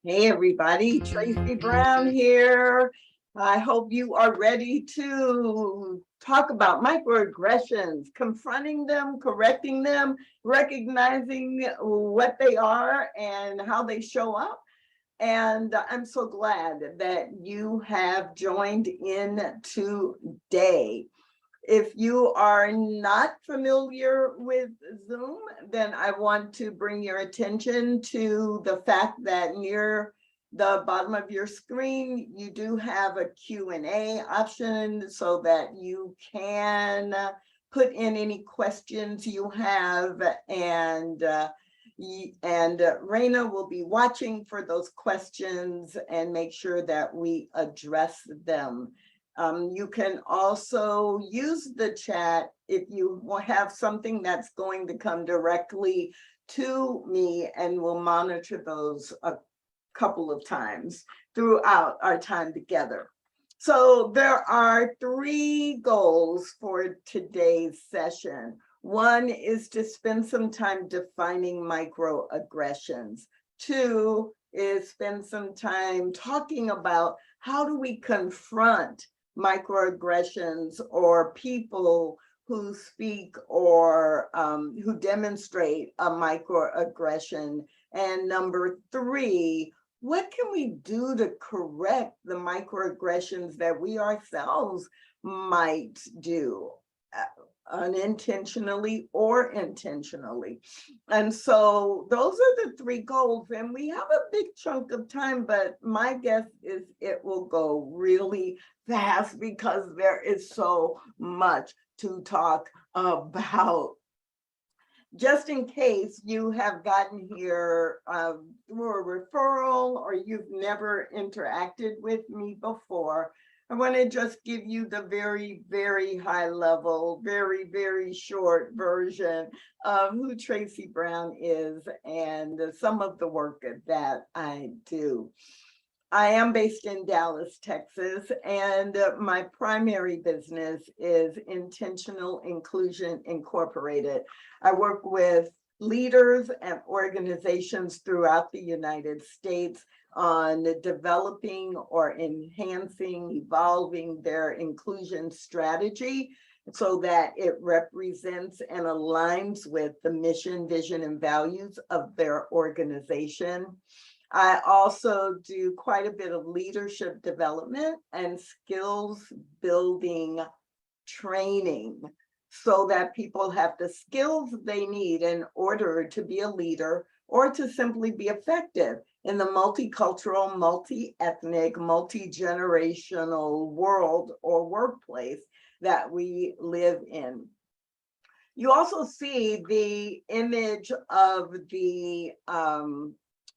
Hey everybody, Tracy Brown here. I hope you are ready to talk about microaggressions, confronting them, correcting them, recognizing what they are and how they show up. And I'm so glad that you have joined in today. If you are not familiar with Zoom, then I want to bring your attention to the fact that near the bottom of your screen, you do have a Q&A option so that you can put in any questions you have, and Raina will be watching for those questions and make sure that we address them. You can also use the chat if you have something that's going to come directly to me, and we'll monitor those a couple of times throughout our time together. So there are three goals for today's session. One is to spend some time defining microaggressions. Two is spend some time talking about how do we confront microaggressions or people who speak or who demonstrate a microaggression. And number three, what can we do to correct the microaggressions that we ourselves might do unintentionally or intentionally? And so those are the three goals, and we have a big chunk of time, but my guess is it will go really fast because there is so much to talk about. Just in case you have gotten here through a referral or you've never interacted with me before, I want to just give you the very, very high level, very, very short version of who Tracy Brown is and some of the work that I do. I am based in Dallas, Texas, and my primary business is Intentional Inclusion Incorporated. I work with leaders and organizations throughout the United States on developing or enhancing, evolving their inclusion strategy so that it represents and aligns with the mission, vision, and values of their organization. I also do quite a bit of leadership development and skills building training so that people have the skills they need in order to be a leader or to simply be effective in the multicultural, multi-ethnic, multi-generational world or workplace that we live in. You also see the image of the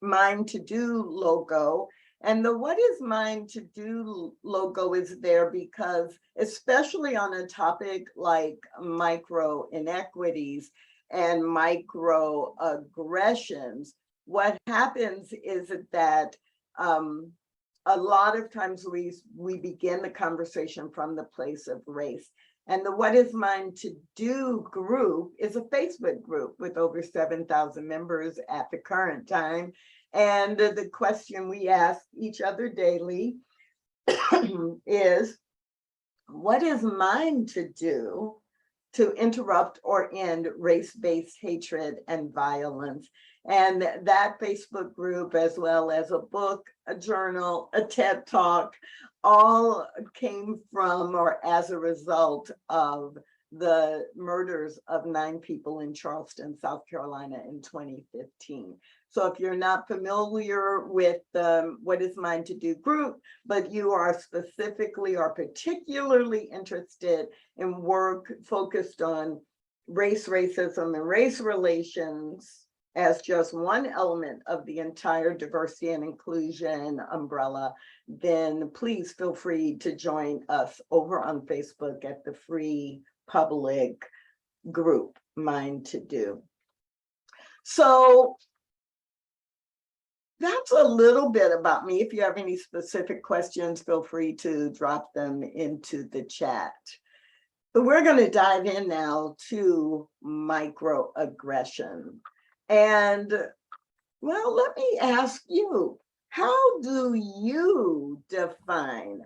Mine to Do logo. And the What is Mine to Do logo is there because, especially on a topic like micro inequities and microaggressions, what happens is that a lot of times we begin the conversation from the place of race. And the What is Mine to Do group is a Facebook group with over 7,000 members at the current time. And the question we ask each other daily is, what is mine to do to interrupt or end race-based hatred and violence? And that Facebook group, as well as a book, a journal, a TED Talk, all came from or as a result of the murders of 9 people in Charleston, South Carolina in 2015. So if you're not familiar with the What is Mine to Do group, but you are specifically or particularly interested in work focused on race, racism, and race relations as just one element of the entire diversity and inclusion umbrella, then please feel free to join us over on Facebook at the free public group, Mine to Do. So that's a little bit about me. If you have any specific questions, feel free to drop them into the chat. But we're going to dive in now to microaggression. And well, let me ask you, How do you define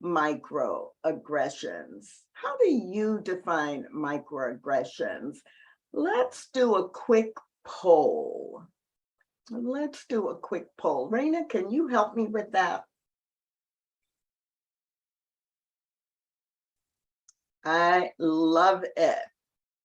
microaggressions? How do you define microaggressions? Let's do a quick poll. Let's do a quick poll. Raina, can you help me with that? I love it.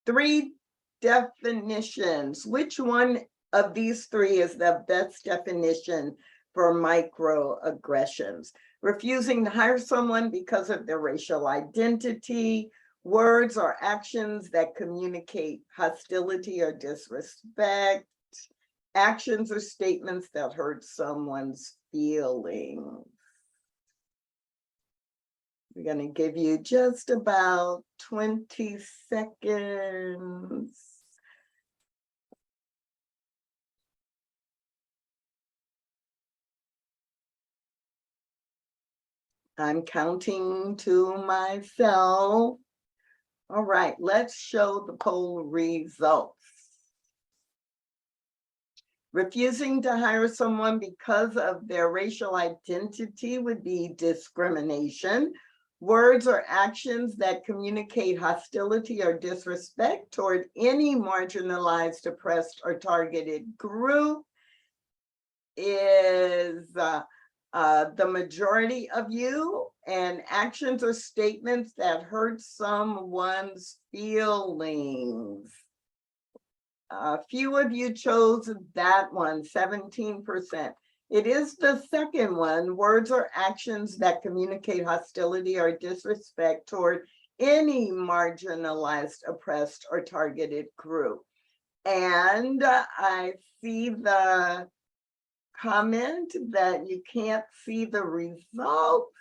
3 definitions. Which one of these 3 is the best definition for microaggressions? Refusing to hire someone because of their racial identity, words or actions that communicate hostility or disrespect, actions or statements that hurt someone's feelings. We're going to give you just about 20 seconds. I'm counting to myself. All right, let's show the poll results. Refusing to hire someone because of their racial identity would be discrimination. Words or actions that communicate hostility or disrespect toward any marginalized, oppressed, or targeted group is the majority of you, and actions or statements that hurt someone's feelings. A few of you chose that one, 17%. It is the second one, words or actions that communicate hostility or disrespect toward any marginalized, oppressed, or targeted group. And I see the comment that you can't see the results.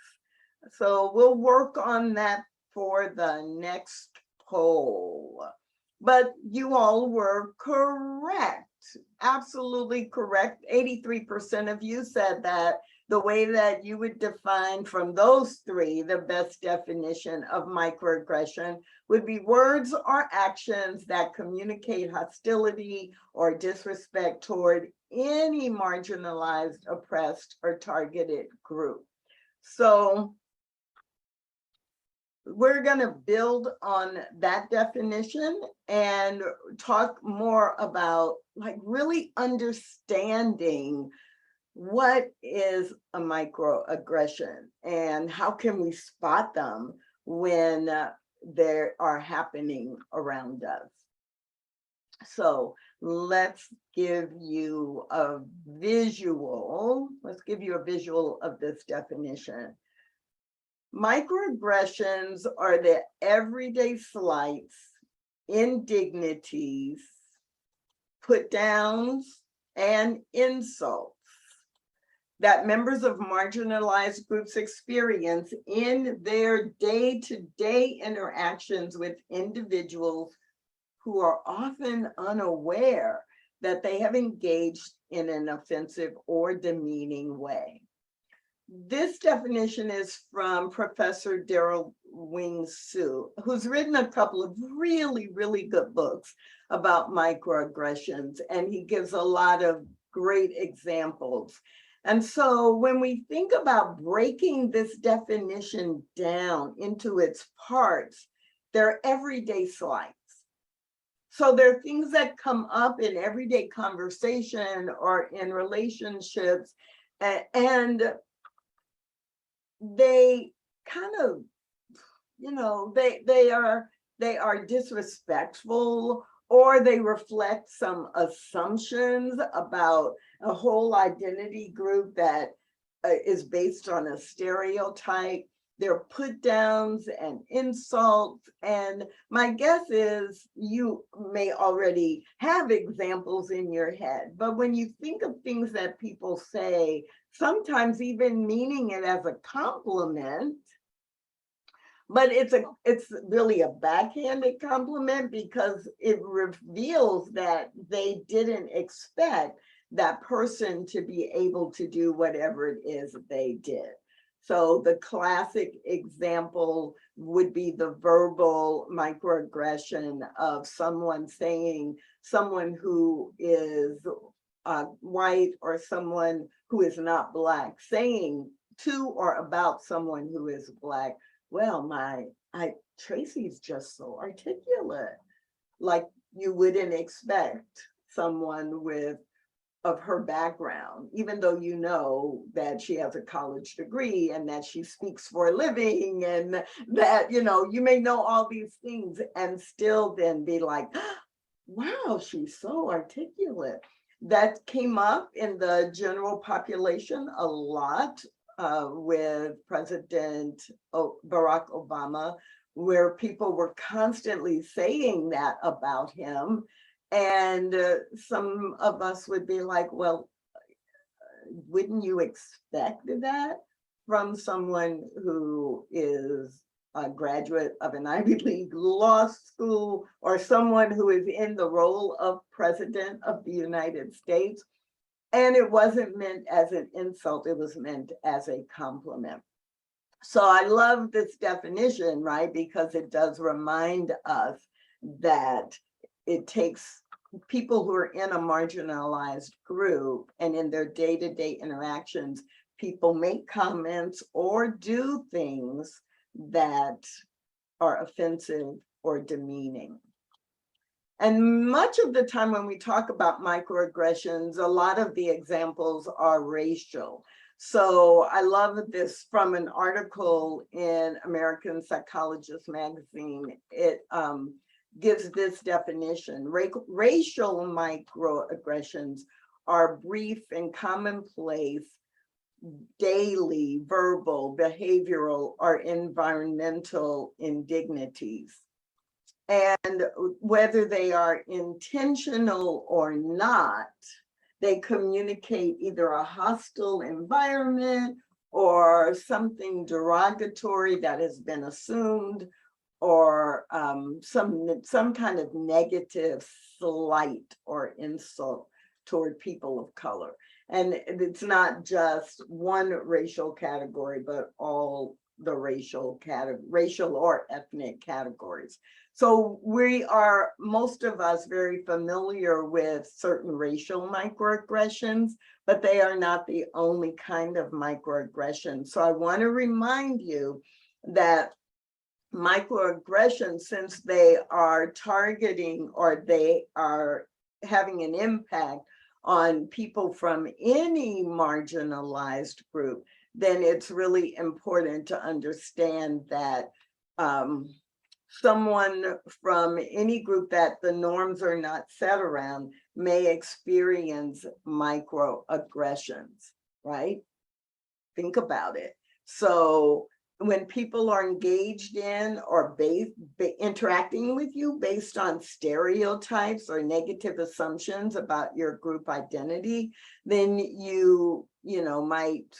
So we'll work on that for the next poll. But you all were correct, absolutely correct. 83% of you said that the way that you would define from those 3, the best definition of microaggression would be words or actions that communicate hostility or disrespect toward any marginalized, oppressed, or targeted group. So we're going to build on that definition and talk more about really understanding what is a microaggression and how can we spot them when they are happening around us. So let's give you a visual. Let's give you a visual of this definition. Microaggressions are the everyday slights, indignities, put downs, and insults that members of marginalized groups experience in their day-to-day interactions with individuals who are often unaware that they have engaged in an offensive or demeaning way. This definition is from Professor Daryl Wing Su, who's written a couple of really, really good books about microaggressions, and he gives a lot of great examples. And so when we think about breaking this definition down into its parts, they're everyday slights. So there are things that come up in everyday conversation or in relationships, and they kind of, they are disrespectful, or they reflect some assumptions about a whole identity group that is based on a stereotype. They're put downs and insults. And my guess is you may already have examples in your head, but when you think of things that people say, sometimes even meaning it as a compliment, but it's really a backhanded compliment because it reveals that they didn't expect that person to be able to do whatever it is they did. So the classic example would be the verbal microaggression of someone saying someone who is white or someone who is not Black saying to or about someone who is Black, well, Tracy's just so articulate, like you wouldn't expect someone of her background, even though you know that she has a college degree and that she speaks for a living and that, you may know all these things and still then be like, wow, she's so articulate. That came up in the general population a lot with President Barack Obama, where people were constantly saying that about him. And some of us would be like, well, wouldn't you expect that from someone who is a graduate of an Ivy League law school or someone who is in the role of president of the United States? And it wasn't meant as an insult, it was meant as a compliment. So I love this definition, right? Because it does remind us that it takes people who are in a marginalized group and in their day-to-day interactions, people make comments or do things that are offensive or demeaning. And much of the time when we talk about microaggressions, a lot of the examples are racial. So I love this from an article in American Psychologist magazine. It gives this definition. Racial microaggressions are brief and commonplace daily, verbal, behavioral, or environmental indignities. And whether they are intentional or not, they communicate either a hostile environment or something derogatory that has been assumed, or some kind of negative slight or insult toward people of color. And it's not just one racial category, but all the racial or ethnic categories. So we are, most of us, very familiar with certain racial microaggressions, but they are not the only kind of microaggression. So I want to remind you that microaggressions, since they are targeting or they are having an impact on people from any marginalized group, then it's really important to understand that someone from any group that the norms are not set around may experience microaggressions, right? Think about it. So when people are engaged in or interacting with you based on stereotypes or negative assumptions about your group identity, then you might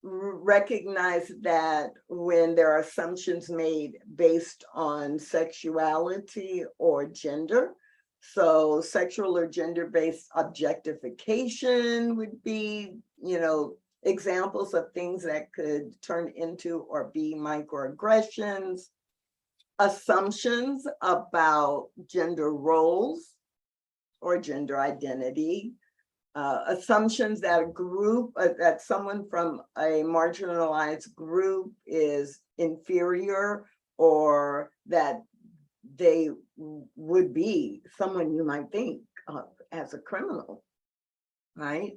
recognize that when there are assumptions made based on sexuality or gender. So sexual or gender-based objectification would be, examples of things that could turn into or be microaggressions. Assumptions about gender roles or gender identity. Assumptions that a group, that someone from a marginalized group is inferior, or that they would be someone you might think of as a criminal, right?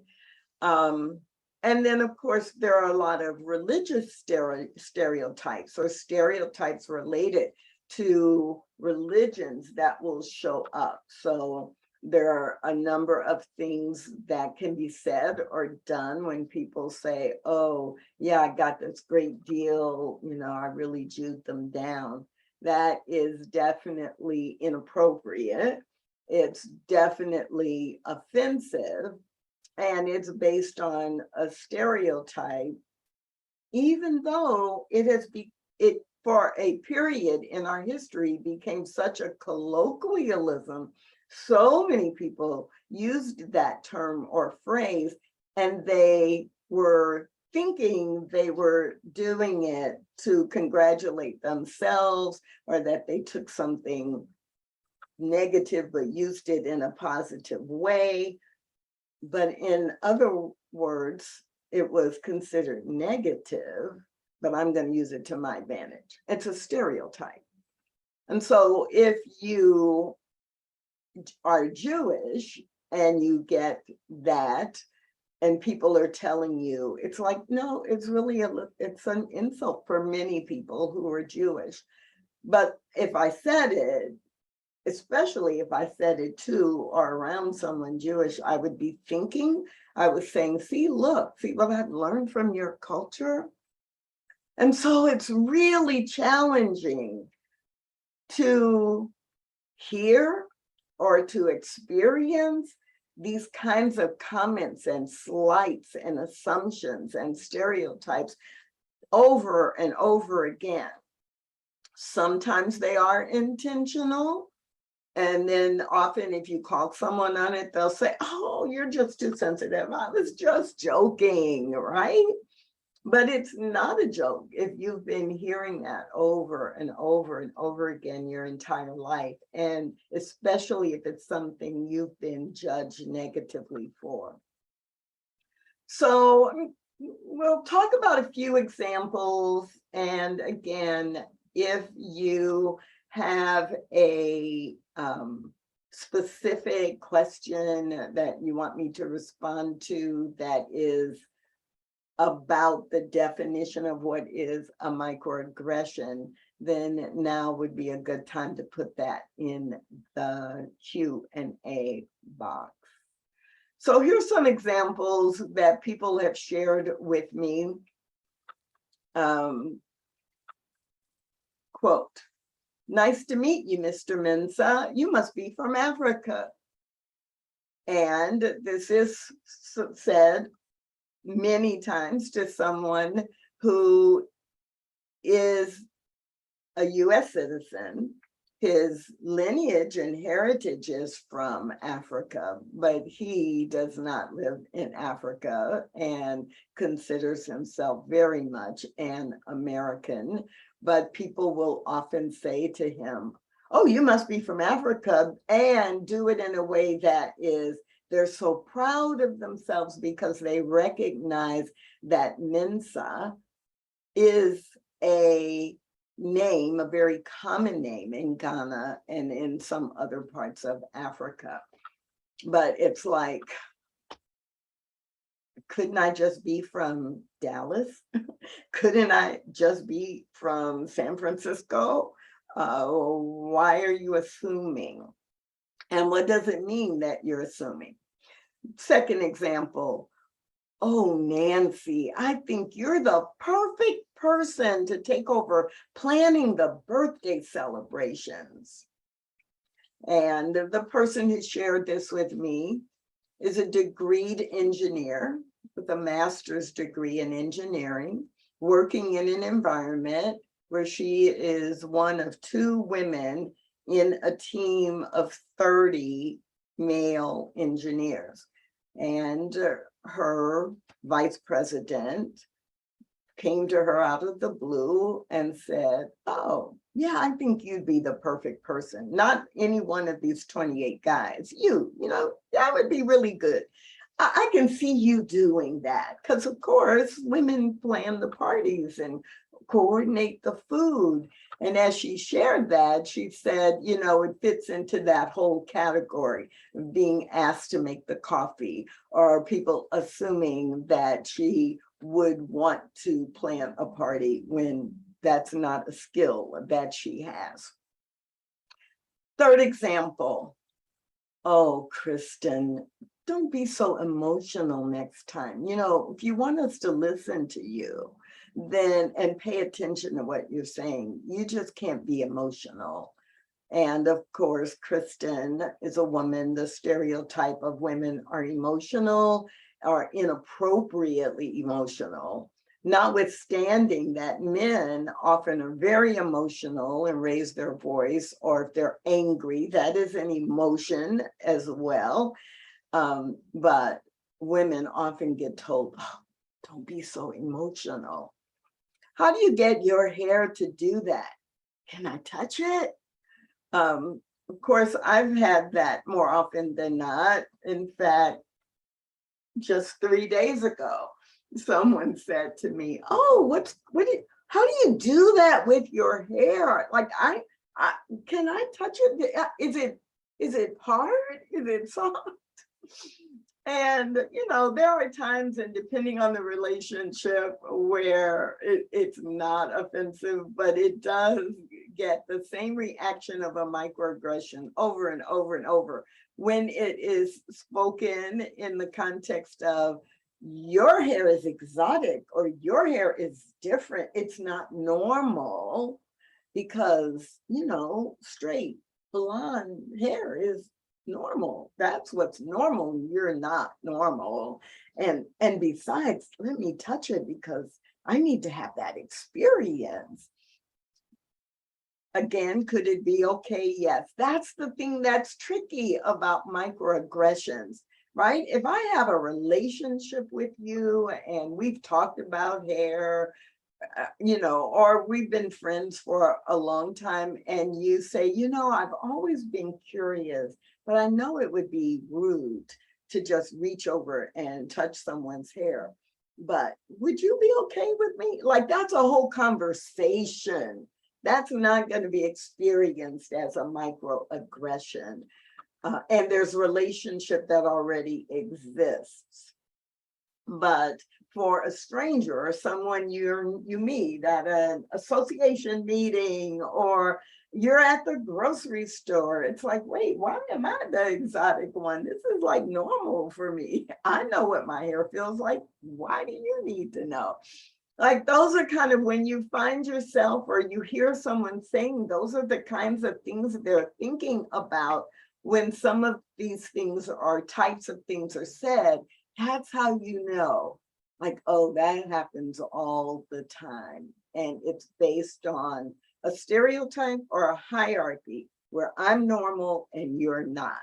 And then, of course, there are a lot of religious stereotypes or stereotypes related to religions that will show up. So there are a number of things that can be said or done when people say, oh, yeah, I got this great deal, I really Jewed them down. That is definitely inappropriate. It's definitely offensive, and it's based on a stereotype, even though it for a period in our history became such a colloquialism. So many people used that term or phrase, and they were thinking they were doing it to congratulate themselves, or that they took something negative but used it in a positive way. but in other words, it was considered negative, but I'm going to use it to my advantage. It's a stereotype. And so if you are Jewish and you get that, and people are telling you, it's like, no, it's really it's an insult for many people who are Jewish. But if I said it, especially if I said it to or around someone Jewish, I would be thinking, I was saying, see, look, see what I've learned from your culture. And so it's really challenging to hear or to experience these kinds of comments and slights and assumptions and stereotypes over and over again. Sometimes they are intentional. And then often if you call someone on it, they'll say, oh, you're just too sensitive. I was just joking, right? But it's not a joke if you've been hearing that over and over and over again your entire life, and especially if it's something you've been judged negatively for. So we'll talk about a few examples. And again, if you have a specific question that you want me to respond to that is about the definition of what is a microaggression, then now would be a good time to put that in the Q&A box. So here's some examples that people have shared with me. Quote, nice to meet you, Mr. Mensah. You must be from Africa. And this is said many times to someone who is a US citizen. His lineage and heritage is from Africa, but he does not live in Africa and considers himself very much an American. But people will often say to him, oh, you must be from Africa, and do it in a way that is, they're so proud of themselves because they recognize that Mensah is a name, a very common name in Ghana and in some other parts of Africa. But it's like, couldn't I just be from Dallas? Couldn't I just be from San Francisco? Why are you assuming? And what does it mean that you're assuming? Second example, oh, Nancy, I think you're the perfect person to take over planning the birthday celebrations. And the person who shared this with me is a degreed engineer with a master's degree in engineering, working in an environment where she is one of 2 women in a team of 30 male engineers. And her vice president came to her out of the blue and said, oh, yeah, I think you'd be the perfect person. Not any one of these 28 guys. You know, that would be really good. I can see you doing that because, of course, women plan the parties and coordinate the food. And as she shared that, she said, you know, it fits into that whole category of being asked to make the coffee, or people assuming that she would want to plan a party when that's not a skill that she has. Third example, oh, Kristen, don't be so emotional next time. You know, if you want us to listen to you, then and pay attention to what you're saying, you just can't be emotional. And of course, Kristen is a woman. The stereotype of women are emotional or inappropriately emotional, notwithstanding that men often are very emotional and raise their voice, or if they're angry, that is an emotion as well. But women often get told, oh, don't be so emotional. How do you get your hair to do that? Can I touch it? Of course, I've had that more often than not. In fact, just 3 days ago, someone said to me, "Oh, how do you do that with your hair? Like, I can I touch it? Is it hard? Is it soft?" And there are times, and depending on the relationship, where it's not offensive, but it does get the same reaction of a microaggression over and over and over when it is spoken in the context of your hair is exotic or your hair is different. It's not normal because, straight blonde hair is normal. That's what's normal. You're not normal. And besides, let me touch it because I need to have that experience. Again, could it be okay? Yes. That's the thing that's tricky about microaggressions, right? If I have a relationship with you and we've talked about hair, or we've been friends for a long time, and you say, I've always been curious, but I know it would be rude to just reach over and touch someone's hair. But would you be okay with me? Like, that's a whole conversation. That's not going to be experienced as a microaggression. And there's a relationship that already exists. But for a stranger or someone you meet at an association meeting, or you're at the grocery store, it's like, wait, why am I the exotic one? This is like normal for me. I know what my hair feels like. Why do you need to know? Like, those are kind of when you find yourself or you hear someone saying, those are the kinds of things they're thinking about when some of these things or types of things are said. That's how you know, like, oh, that happens all the time. And it's based on a stereotype or a hierarchy where I'm normal and you're not.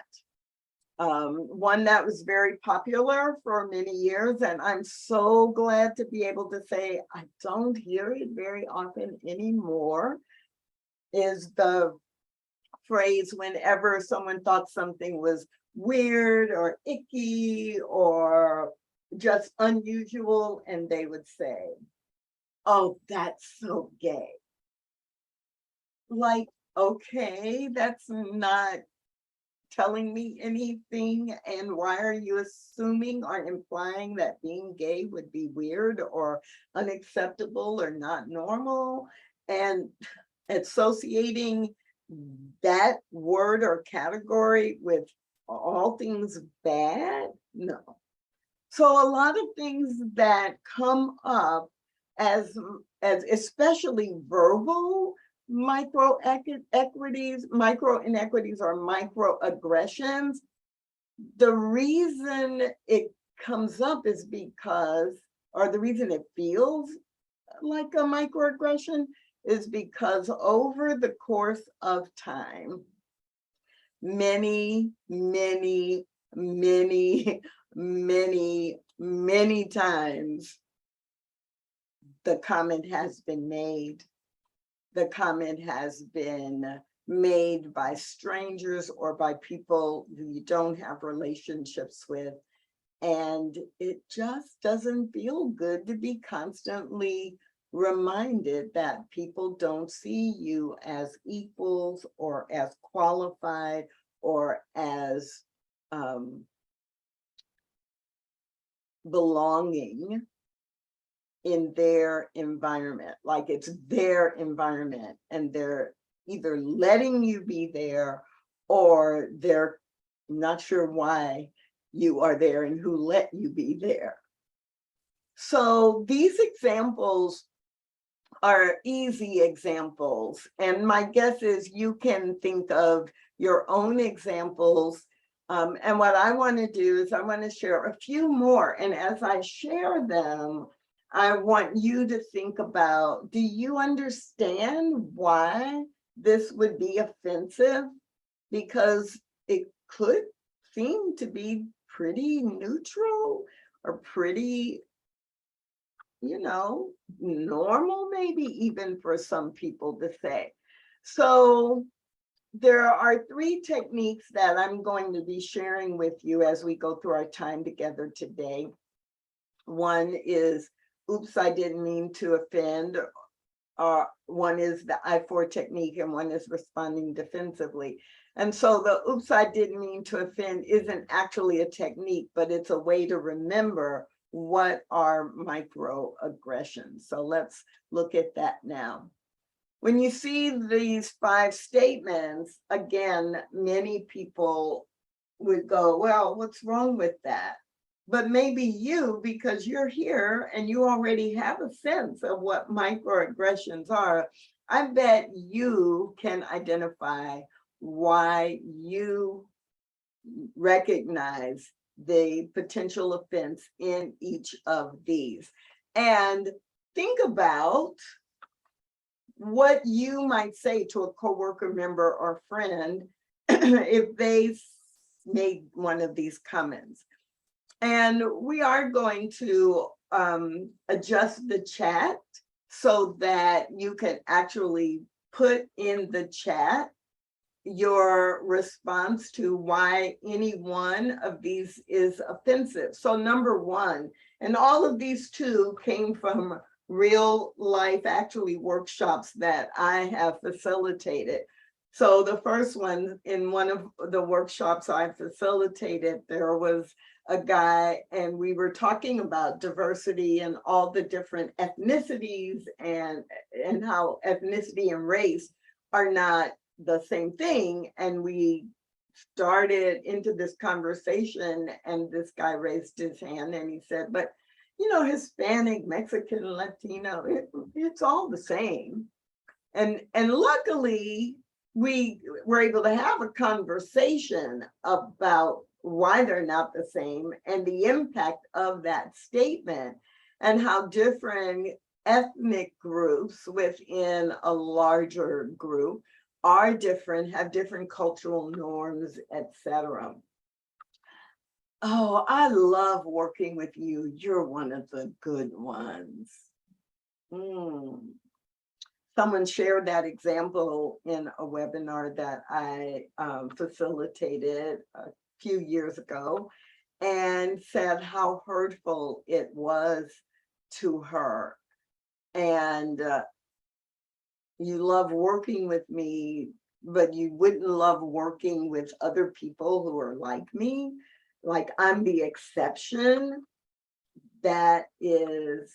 One that was very popular for many years, and I'm so glad to be able to say I don't hear it very often anymore, is the phrase whenever someone thought something was weird or icky or just unusual, and they would say, "Oh, that's so gay." Like, okay, that's not telling me anything, and why are you assuming or implying that being gay would be weird or unacceptable or not normal, and associating that word or category with all things bad? No. So a lot of things that come up as especially verbal micro inequities or microaggressions, the reason it comes up is because, or the reason it feels like a microaggression is because over the course of time, many, many, many, many times, the comment has been made. The comment has been made by strangers or by people who you don't have relationships with. And it just doesn't feel good to be constantly reminded that people don't see you as equals or as qualified or as belonging in their environment. Like, it's their environment and they're either letting you be there or they're not sure why you are there and who let you be there. So these examples are easy examples, and my guess is you can think of your own examples. And what I want to do is I want to share a few more, and as I share them, I want you to think about, do you understand why this would be offensive? Because it could seem to be pretty neutral or pretty, normal, maybe even for some people to say. So there are 3 techniques that I'm going to be sharing with you as we go through our time together today. One is, oops, I didn't mean to offend. One is the I-4 technique, and one is responding defensively. And so the oops, I didn't mean to offend isn't actually a technique, but it's a way to remember what are microaggressions. So let's look at that now. When you see these 5 statements, again, many people would go, well, what's wrong with that? But maybe you, because you're here and you already have a sense of what microaggressions are, I bet you can identify why you recognize the potential offense in each of these. And think about what you might say to a coworker, member, or friend if they made one of these comments. And we are going to adjust the chat so that you can actually put in the chat your response to why any one of these is offensive. So number 1, and all of these 2 came from real life, actually, workshops that I have facilitated. So the first one, in one of the workshops I facilitated, there was a guy and we were talking about diversity and all the different ethnicities and how ethnicity and race are not the same thing. And we started into this conversation and this guy raised his hand and he said, but you know, Hispanic, Mexican, Latino, it's all the same. And luckily, we were able to have a conversation about why they're not the same and the impact of that statement and how different ethnic groups within a larger group are different, have different cultural norms, etc. Oh, I love working with you. You're one of the good ones. Someone shared that example in a webinar that I facilitated a few years ago and said how hurtful it was to her. And you love working with me, but you wouldn't love working with other people who are like me. Like I'm the exception. That is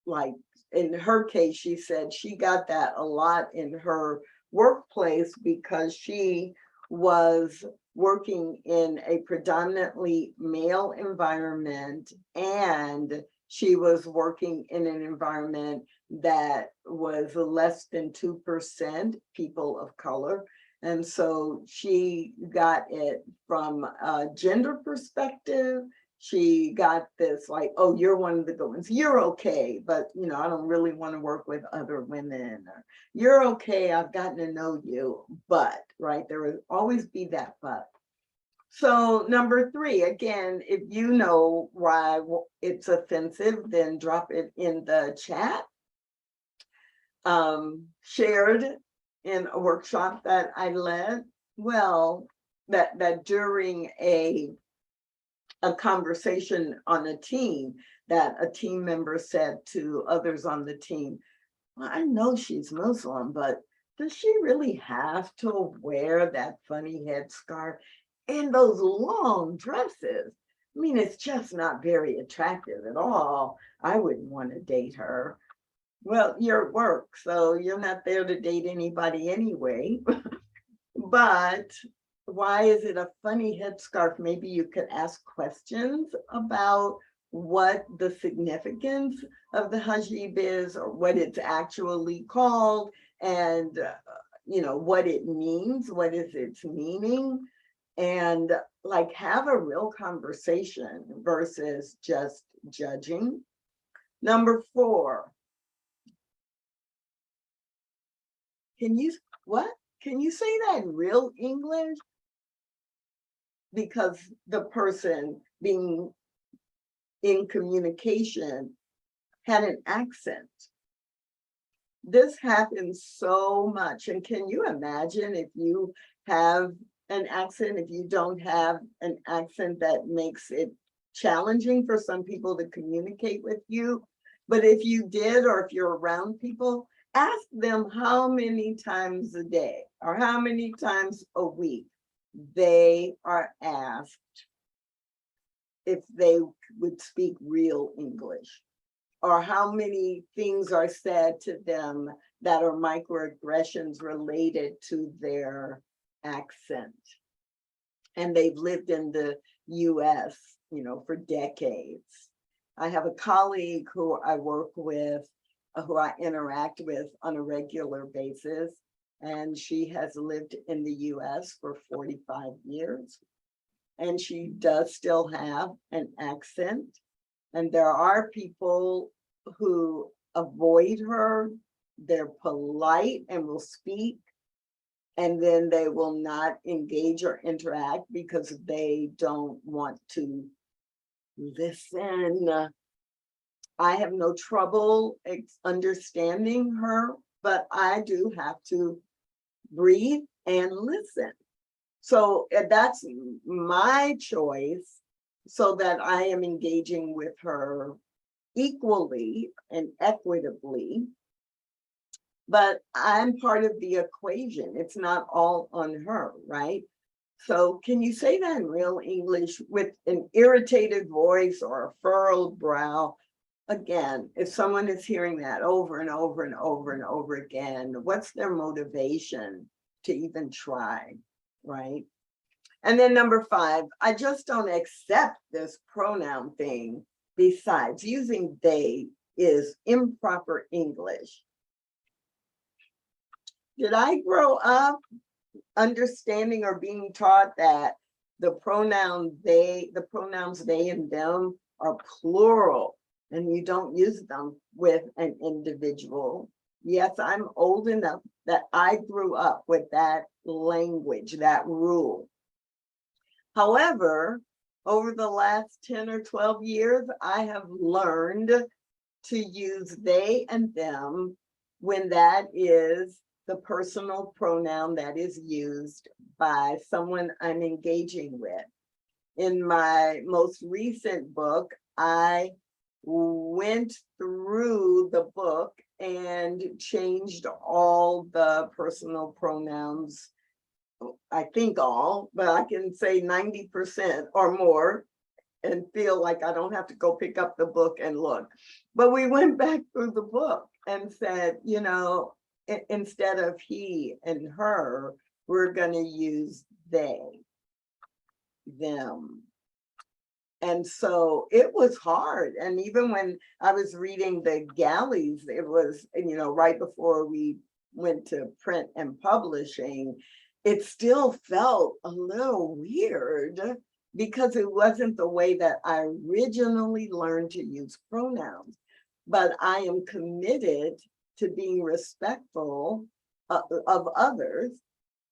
like, in her case, she said she got that a lot in her workplace because she was working in a predominantly male environment and she was working in an environment that was less than 2% people of color. And so she got it from a gender perspective. She got this like, oh, you're one of the good ones. You're okay, but you know, I don't really want to work with other women. Or, you're okay, I've gotten to know you, but, right? There will always be that but. So number 3, again, if you know why it's offensive, then drop it in the chat. Shared in a workshop that I led, well, that during a conversation on a team, that a team member said to others on the team, well, I know she's Muslim, but does she really have to wear that funny headscarf and those long dresses? I mean, it's just not very attractive at all. I wouldn't want to date her. Well, you're at work, so you're not there to date anybody anyway. But why is it a funny headscarf? Maybe you could ask questions about what the significance of the hijab is or what it's actually called and you know what it means, what is its meaning, and like have a real conversation versus just judging. Number 4, can you say that in real English? Because the person being in communication had an accent. this happens so much. And can you imagine if you have an accent, if you don't have an accent, that makes it challenging for some people to communicate with you. But if you did, or if you're around people, ask them how many times a day or how many times a week they are asked if they would speak real English, or how many things are said to them that are microaggressions related to their accent. And they've lived in the US, for decades. I have a colleague who I work with, who I interact with on a regular basis, and she has lived in the US for 45 years. And she does still have an accent. And there are people who avoid her. They're polite and will speak, and then they will not engage or interact because they don't want to listen. I have no trouble understanding her, but I do have to breathe and listen. So that's my choice, so that I am engaging with her equally and equitably. But I'm part of the equation. It's not all on her, right? So can you say that in real English with an irritated voice or a furrowed brow? Again, if someone is hearing that over and over and over and over again, what's their motivation to even try, right? And then number 5, I just don't accept this pronoun thing. Besides, using they is improper English. Did I grow up understanding or being taught that the pronouns they and them are plural, and you don't use them with an individual? Yes, I'm old enough that I grew up with that language, that rule. However, over the last 10 or 12 years, I have learned to use they and them when that is the personal pronoun that is used by someone I'm engaging with. In my most recent book, I went through the book and changed all the personal pronouns. I think all, but I can say 90% or more, and feel like I don't have to go pick up the book and look. But we went back through the book and said, instead of he and her, we're going to use they, them. And so it was hard. And even when I was reading the galleys, it was, right before we went to print and publishing, it still felt a little weird because it wasn't the way that I originally learned to use pronouns. But I am committed to being respectful of others.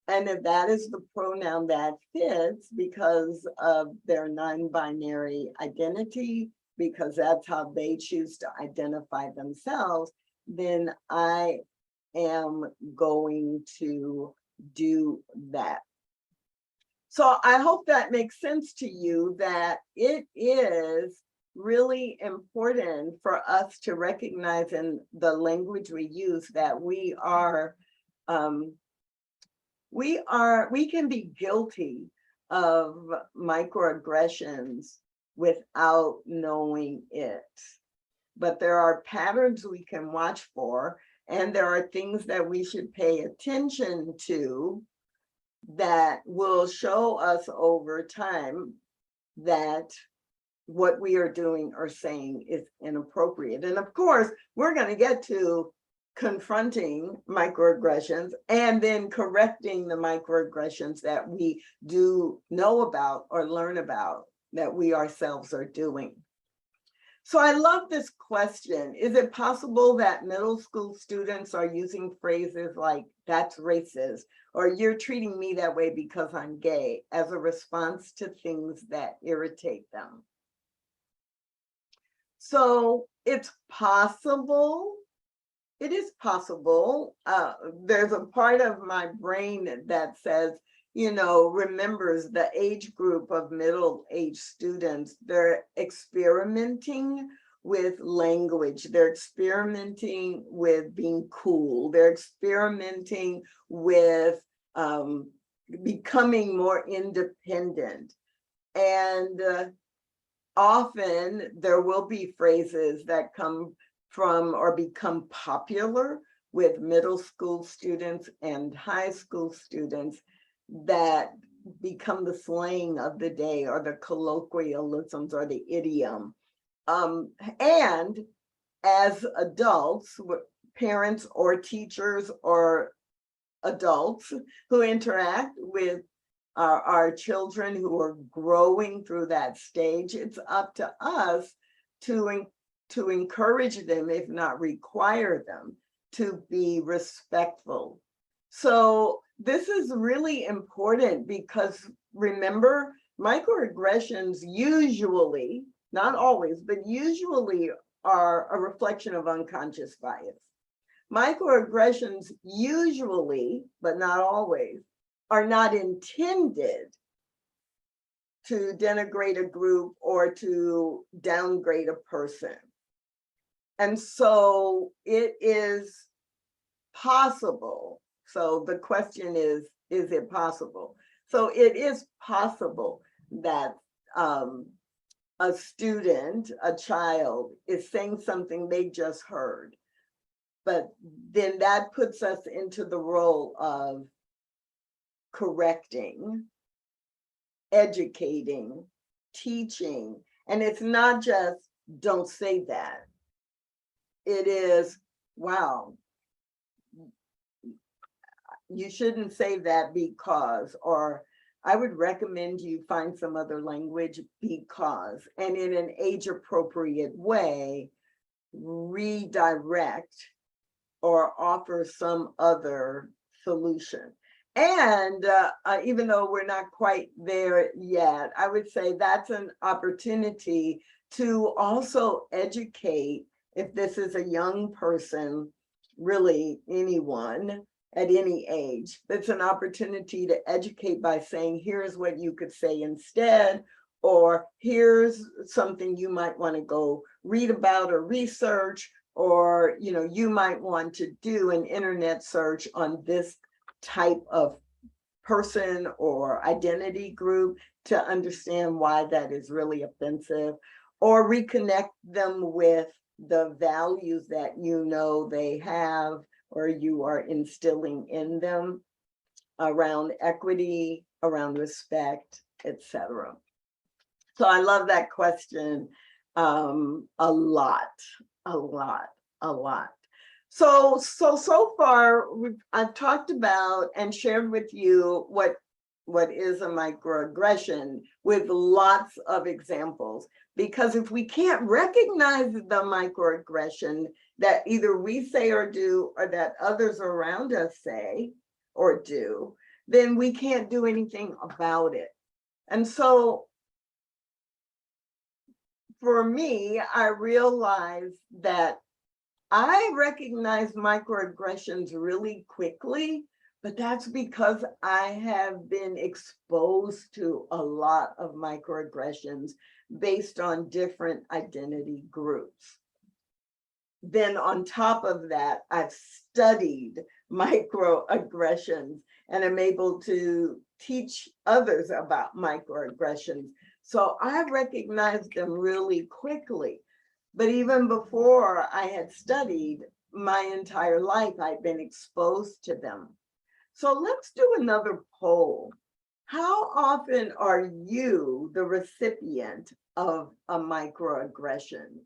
And if that is the pronoun that fits because of their non-binary identity, because that's how they choose to identify themselves, then I am going to do that. So I hope that makes sense to you, that it is really important for us to recognize in the language we use that we can be guilty of microaggressions without knowing it. But there are patterns we can watch for, and there are things that we should pay attention to that will show us over time that what we are doing or saying is inappropriate. And of course, we're going to get to confronting microaggressions and then correcting the microaggressions that we do know about or learn about that we ourselves are doing. So I love this question. Is it possible that middle school students are using phrases like "that's racist" or "you're treating me that way because I'm gay" as a response to things that irritate them? So it's possible it is possible. There's a part of my brain that says, remembers the age group of middle-aged students. They're experimenting with language. They're experimenting with being cool. They're experimenting with becoming more independent. And often there will be phrases that come from or become popular with middle school students and high school students that become the slang of the day, or the colloquialisms, or the idiom. And as adults, parents or teachers or adults who interact with our children who are growing through that stage, it's up to us to encourage them, if not require them, to be respectful. So this is really important because, remember, microaggressions usually, not always, but usually are a reflection of unconscious bias. Microaggressions usually, but not always, are not intended to denigrate a group or to downgrade a person. And so it is possible. So the question is it possible? So it is possible that a student, a child, is saying something they just heard, but then that puts us into the role of correcting, educating, teaching. And it's not just, don't say that. It is, wow, you shouldn't say that because, or I would recommend you find some other language because, and in an age appropriate way, redirect or offer some other solution. And even though we're not quite there yet, I would say that's an opportunity to also educate, if this is a young person, really anyone at any age, that's an opportunity to educate by saying, here's what you could say instead, or here's something you might want to go read about or research, or you might want to do an internet search on this type of person or identity group to understand why that is really offensive, or reconnect them with the values that they have or you are instilling in them around equity, around respect, etc. So I love that question a lot. So far, I've talked about and shared with you what is a microaggression with lots of examples. Because if we can't recognize the microaggression that either we say or do, or that others around us say or do, then we can't do anything about it. And so for me, I realized that I recognize microaggressions really quickly, but that's because I have been exposed to a lot of microaggressions based on different identity groups. Then on top of that, I've studied microaggressions and I'm able to teach others about microaggressions. So I recognized them really quickly. But even before I had studied, my entire life, I'd been exposed to them. So let's do another poll. How often are you the recipient of a microaggression?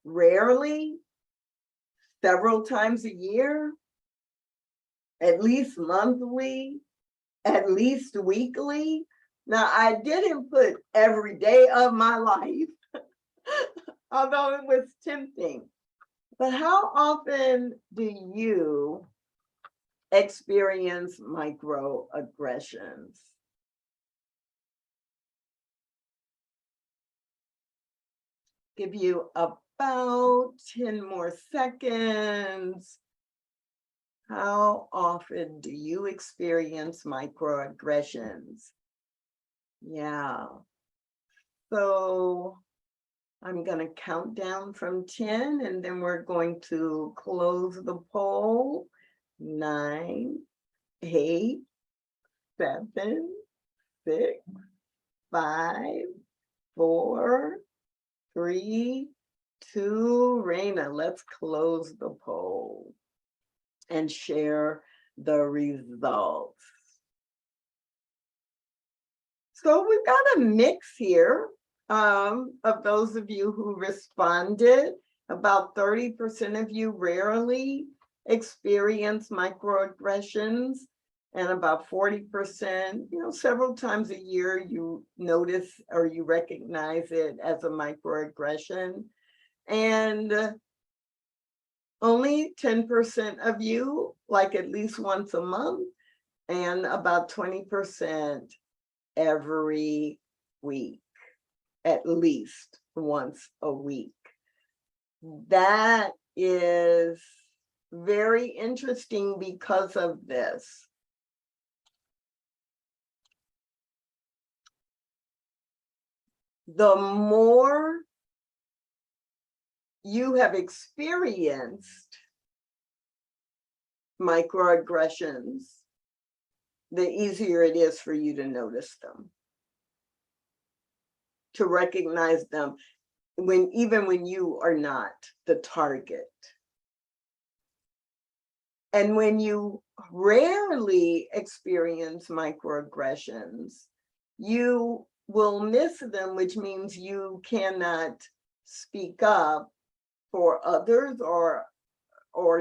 Rarely? Several times a year? At least monthly? At least weekly? Now, I didn't put every day of my life, although it was tempting. But how often do you experience microaggressions? Give you a about 10 more seconds. How often do you experience microaggressions? Yeah. So I'm going to count down from 10 and then we're going to close the poll. 9, 8, 7, 6, 5, 4, 3, 2. Raina, let's close the poll and share the results. So we've got a mix here of those of you who responded. About 30% of you rarely experience microaggressions, and about 40%, several times a year you notice or you recognize it as a microaggression. And only 10% of you, like at least once a month, and about 20% every week, at least once a week. That is very interesting because of this. The more you have experienced microaggressions, the easier it is for you to notice them, to recognize them, even when you are not the target. And when you rarely experience microaggressions, you will miss them, which means you cannot speak up for others or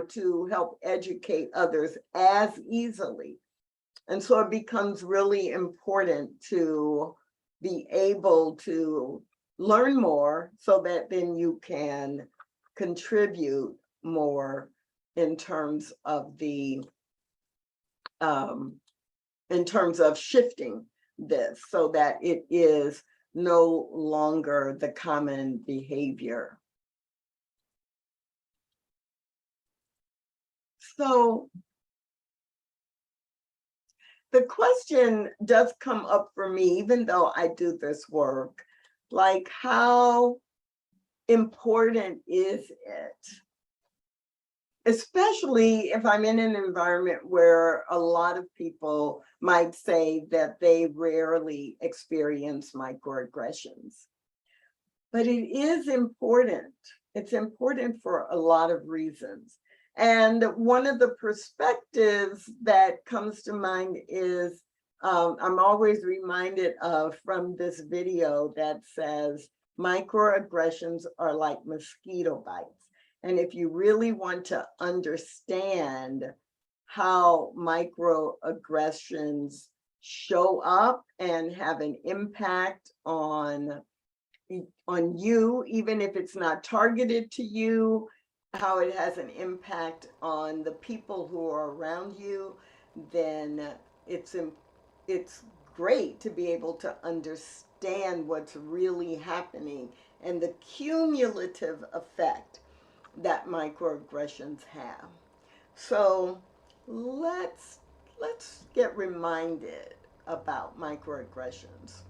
to help educate others as easily. And so it becomes really important to be able to learn more so that then you can contribute more in terms of shifting this so that it is no longer the common behavior. So the question does come up for me, even though I do this work, like how important is it? Especially if I'm in an environment where a lot of people might say that they rarely experience microaggressions. But it is important. It's important for a lot of reasons. And one of the perspectives that comes to mind is, I'm always reminded of from this video that says, microaggressions are like mosquito bites. And if you really want to understand how microaggressions show up and have an impact on you, even if it's not targeted to you, how it has an impact on the people who are around you, then it's great to be able to understand what's really happening and the cumulative effect that microaggressions have. So let's get reminded about microaggressions.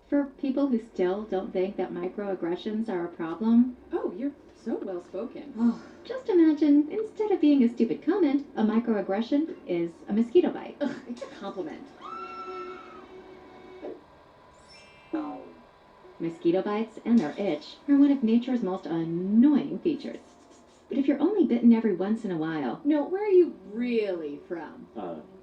For people who still don't think that microaggressions are a problem. Oh, you're so well spoken. Oh, just imagine, instead of being a stupid comment, a microaggression is a mosquito bite. Ugh, it's a compliment. Mosquito bites and their itch are one of nature's most annoying features. But if you're only bitten every once in a while... No, where are you really from?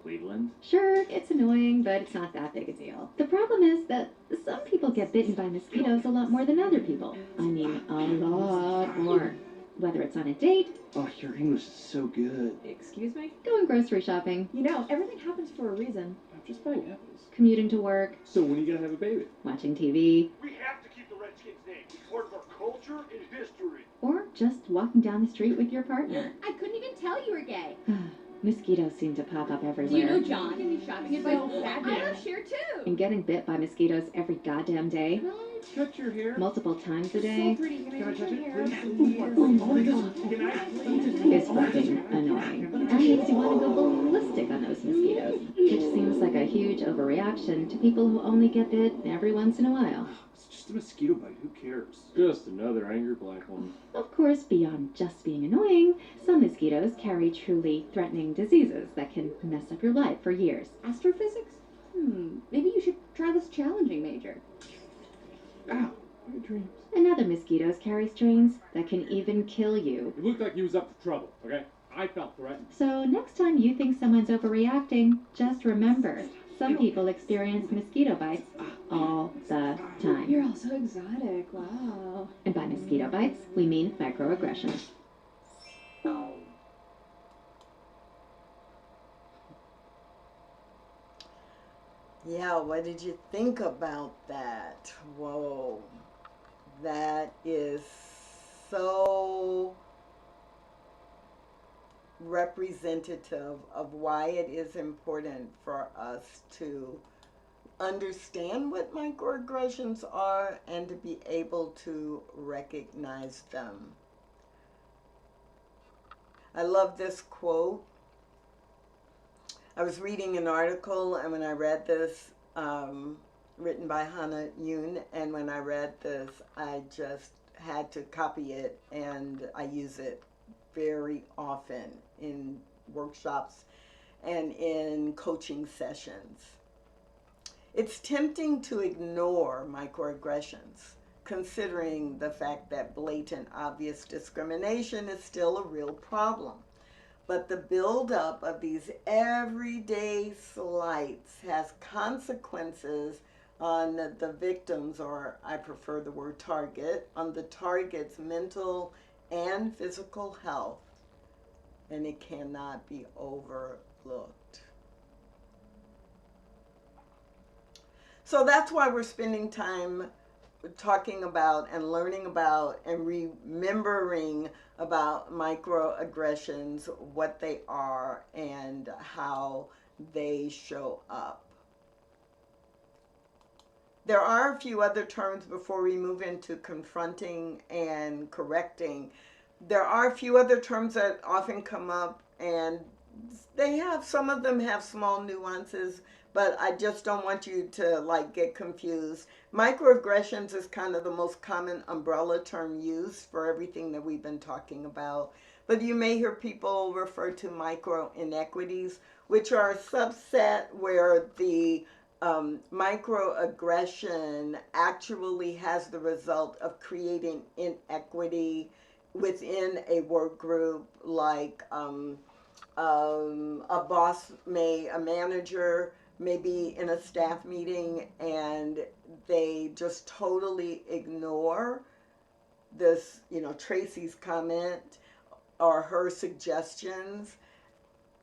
Cleveland? Sure, it's annoying, but it's not that big a deal. The problem is that some people get bitten by mosquitoes a lot more than other people. I mean, a lot more. Whether it's on a date... Oh, your English is so good. Excuse me? Going grocery shopping. You know, everything happens for a reason. I'm just buying apples. Commuting to work. So when are you gonna have a baby? Watching TV. We have to keep the Redskins' name. It's part of our culture and history. Or just walking down the street with your partner. I couldn't even tell you were gay. Mosquitoes seem to pop up everywhere. Do you know John? Give me shopping advice. I love Cher too. And getting bit by mosquitoes every goddamn day. Well, Touch your hair. multiple times a So day pretty. Can I Can I touch touch your it, hair? please? Oh my God. Can I please? is fucking annoying. That makes you want to go ballistic on those mosquitoes, which seems like a huge overreaction to people who only get bit every once in a while. It's just a mosquito bite. Who cares? Just another angry black one. Of course, beyond just being annoying, some mosquitoes carry truly threatening diseases that can mess up your life for years. Astrophysics? Maybe you should try this challenging major. Ow. My dreams. And other mosquitoes carry strains that can even kill you. It looked like he was up for trouble, okay? I felt threatened. So next time you think someone's overreacting, just remember, some people experience mosquito bites all the time. You're all so exotic. Wow. And by mosquito bites, we mean microaggressions. Yeah, what did you think about that? Whoa, that is so representative of why it is important for us to understand what microaggressions are and to be able to recognize them. I love this quote. I was reading an article, and when I read this, written by Hannah Yoon, and when I read this, I just had to copy it, and I use it very often in workshops and in coaching sessions. It's tempting to ignore microaggressions, considering the fact that blatant, obvious discrimination is still a real problem. But the buildup of these everyday slights has consequences on the victims, or I prefer the word target, on the target's mental and physical health, and it cannot be overlooked. So that's why we're spending time talking about and learning about and remembering about microaggressions, what they are, and how they show up. There are a few other terms before we move into confronting and correcting. There are a few other terms that often come up, and some of them have small nuances, but I just don't want you to get confused. Microaggressions is kind of the most common umbrella term used for everything that we've been talking about. But you may hear people refer to micro inequities, which are a subset where the microaggression actually has the result of creating inequity within a work group, like a manager may be in a staff meeting and they just totally ignore this, Tracy's comment or her suggestions,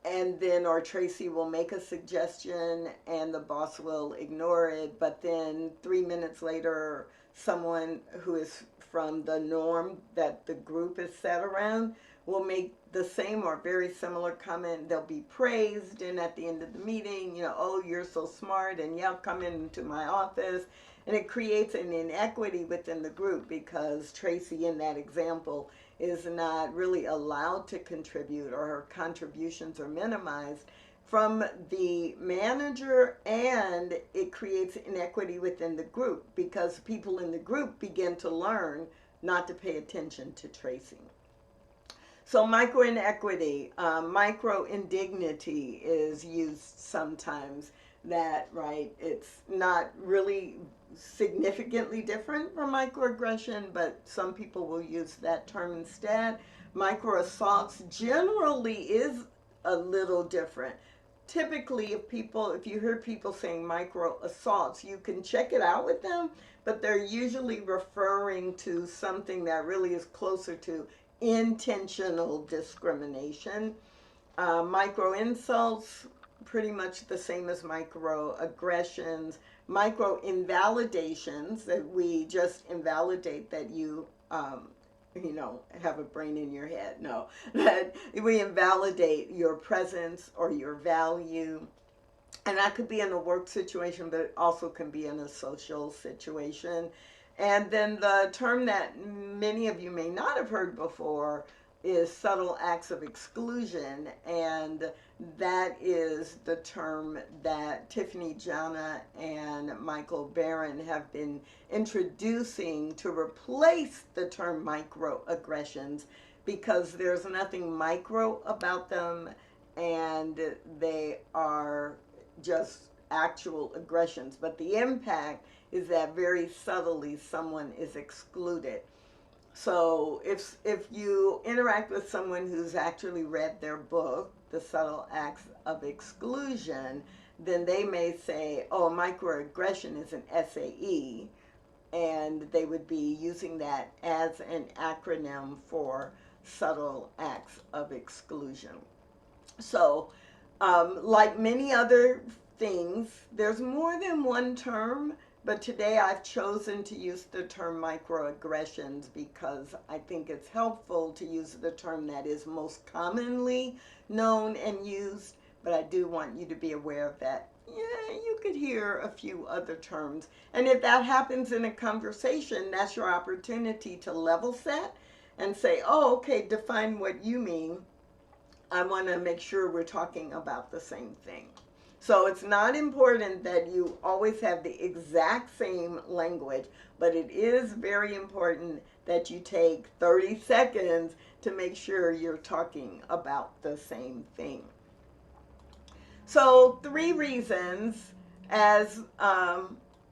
and then, or Tracy will make a suggestion and the boss will ignore it, but then 3 minutes later, someone who is from the norm that the group is set around will make the same or very similar comment. They'll be praised, and at the end of the meeting, oh, you're so smart, and yeah, come into my office. And it creates an inequity within the group because Tracy, in that example, is not really allowed to contribute, or her contributions are minimized from the manager, and it creates inequity within the group because people in the group begin to learn not to pay attention to Tracy. So micro inequity, micro indignity is used sometimes. That, right, it's not really significantly different from microaggression, but some people will use that term instead. Micro assaults generally is a little different. Typically, if you hear people saying micro assaults, you can check it out with them, but they're usually referring to something that really is closer to intentional discrimination. Micro insults, pretty much the same as microaggressions. Micro invalidations, that we just invalidate that you have a brain in your head. No, that we invalidate your presence or your value. And that could be in a work situation, but it also can be in a social situation. And then the term that many of you may not have heard before is subtle acts of exclusion. And that is the term that Tiffany Jana and Michael Barron have been introducing to replace the term microaggressions, because there's nothing micro about them, and they are just actual aggressions. But the impact is that very subtly someone is excluded. So if you interact with someone who's actually read their book, The Subtle Acts of Exclusion, then they may say, oh, microaggression is an SAE, and they would be using that as an acronym for subtle acts of exclusion. So, like many other things, there's more than one term, but today I've chosen to use the term microaggressions because I think it's helpful to use the term that is most commonly known and used, but I do want you to be aware of that. Yeah, you could hear a few other terms. And if that happens in a conversation, that's your opportunity to level set and say, oh, okay, define what you mean. I want to make sure we're talking about the same thing. So it's not important that you always have the exact same language, but it is very important that you take 30 seconds to make sure you're talking about the same thing. So 3 reasons as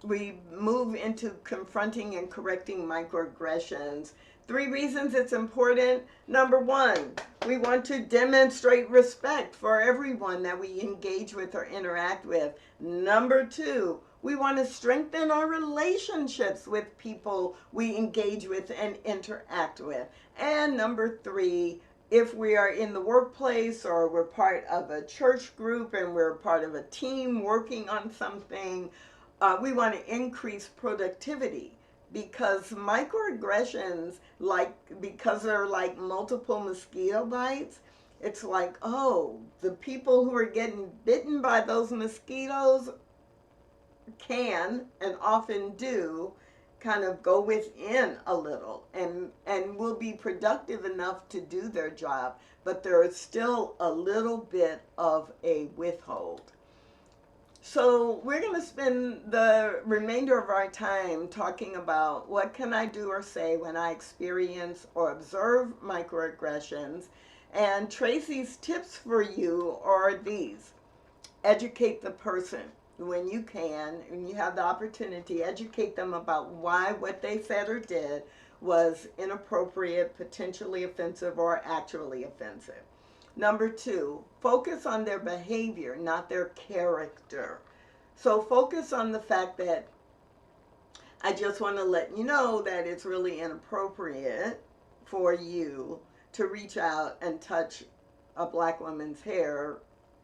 we move into confronting and correcting microaggressions. 3 reasons it's important. Number 1, we want to demonstrate respect for everyone that we engage with or interact with. Number 2, we want to strengthen our relationships with people we engage with and interact with. And number 3, if we are in the workplace or we're part of a church group and we're part of a team working on something, we want to increase productivity, because microaggressions, because they're like multiple mosquito bites, it's like, oh, the people who are getting bitten by those mosquitoes can and often do kind of go within a little and will be productive enough to do their job, but there is still a little bit of a withhold. So we're going to spend the remainder of our time talking about what can I do or say when I experience or observe microaggressions. And Tracy's tips for you are these. Educate the person when you can, and you have the opportunity, educate them about why what they said or did was inappropriate, potentially offensive, or actually offensive. Number 2, focus on their behavior, not their character. So focus on the fact that I just want to let you know that it's really inappropriate for you to reach out and touch a black woman's hair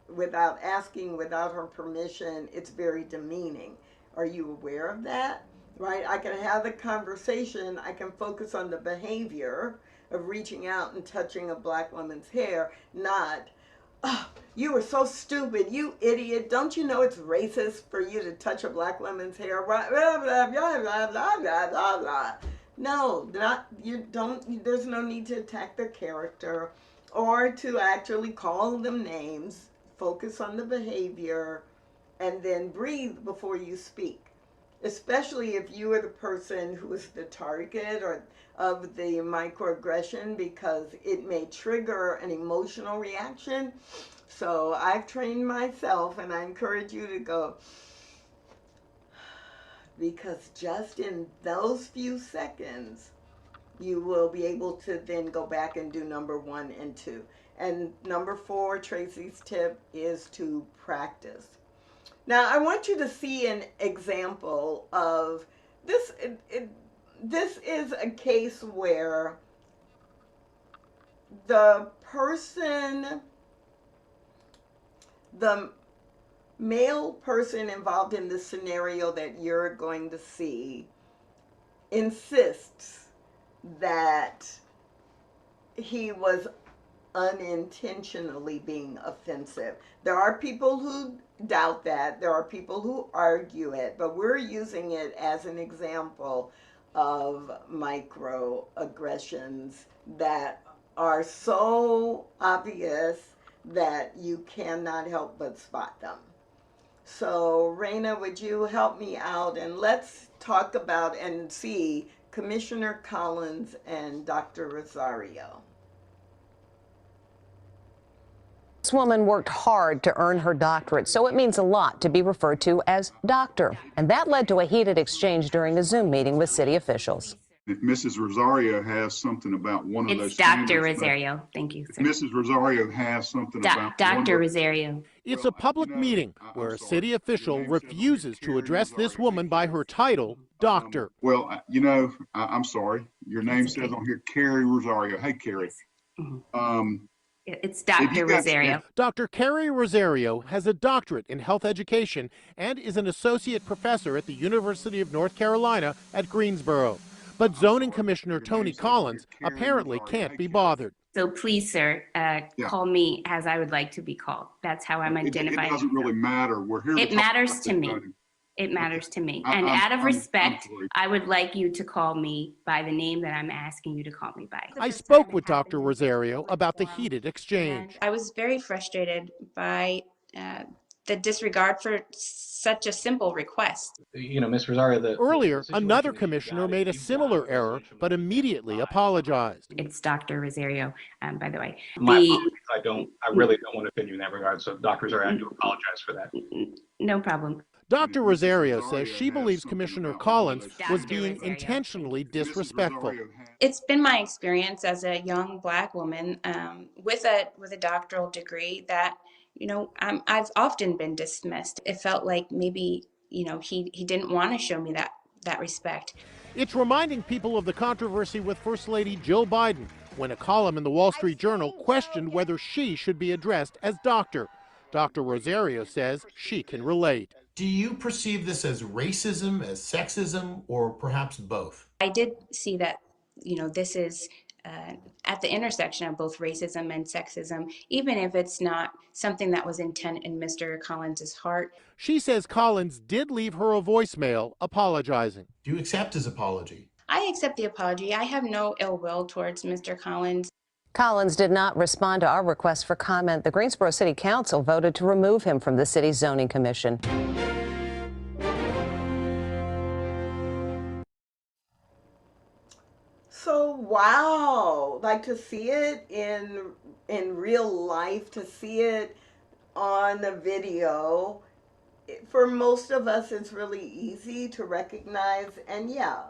without asking, without her permission. It's very demeaning. Are you aware of that? Right? I can have the conversation. I can focus on the behavior of reaching out and touching a black woman's hair, not, oh, you were so stupid, you idiot. Don't you know it's racist for you to touch a black woman's hair? Blah, blah, blah, blah, blah, blah, blah, blah. No, there's no need to attack their character or to actually call them names. Focus on the behavior and then breathe before you speak. Especially if you are the person who is the target or of the microaggression, because it may trigger an emotional reaction. So I've trained myself, and I encourage you to go, because just in those few seconds, you will be able to then go back and do number 1 and 2. And number 4, Tracy's tip is to practice. Now, I want you to see an example of this. This is a case where the male person involved in the scenario that you're going to see insists that he was unintentionally being offensive. There are people who doubt that. There are people who argue it, but we're using it as an example of microaggressions that are so obvious that you cannot help but spot them. So, Raina, would you help me out and let's talk about and see Commissioner Collins and Dr. Rosario. This woman worked hard to earn her doctorate, so it means a lot to be referred to as doctor. And that led to a heated exchange during a Zoom meeting with city officials. If Mrs. Rosario has something about one of those It's Dr. standards, Rosario. Thank you, if sir. Mrs. Rosario has something about Dr. Rosario. It's a public meeting where a city official refuses to address this woman by her title, doctor. Well, I'm sorry. Your name says on here, Carrie Rosario. Hey, Carrie. It's Dr. Rosario. Dr. Carrie Rosario has a doctorate in health education and is an associate professor at the University of North Carolina at Greensboro. But zoning commissioner Tony Collins apparently can't be bothered. So please, sir, call me as I would like to be called. That's how I'm identified. It doesn't really matter. We're here. It matters to me. It matters to me. And out of respect, I would like you to call me by the name that I'm asking you to call me by. I spoke with Dr. Rosario about the heated exchange. I was very frustrated by the disregard for such a simple request. Ms. Rosario, Earlier, another commissioner made a similar error, but immediately apologized. It's Dr. Rosario, by the way. My apologies. I really don't want to offend you in that regard. So, Dr. Rosario, I do apologize for that. No problem. Dr. Rosario says she believes Commissioner Collins was being intentionally disrespectful. It's been my experience as a young Black woman with a doctoral degree that, I've often been dismissed. It felt like maybe, he didn't want to show me that respect. It's reminding people of the controversy with First Lady Jill Biden when a column in the Wall Street Journal questioned whether she should be addressed as doctor. Dr. Rosario says she can relate. Do you perceive this as racism, as sexism, or perhaps both? I did see that, this is at the intersection of both racism and sexism, even if it's not something that was intent in Mr. Collins's heart. She says Collins did leave her a voicemail apologizing. Do you accept his apology? I accept the apology. I have no ill will towards Mr. Collins. Collins did not respond to our request for comment. The Greensboro City Council voted to remove him from the city's zoning commission. So, wow, like to see it in real life, to see it on a video, for most of us, it's really easy to recognize. And yeah,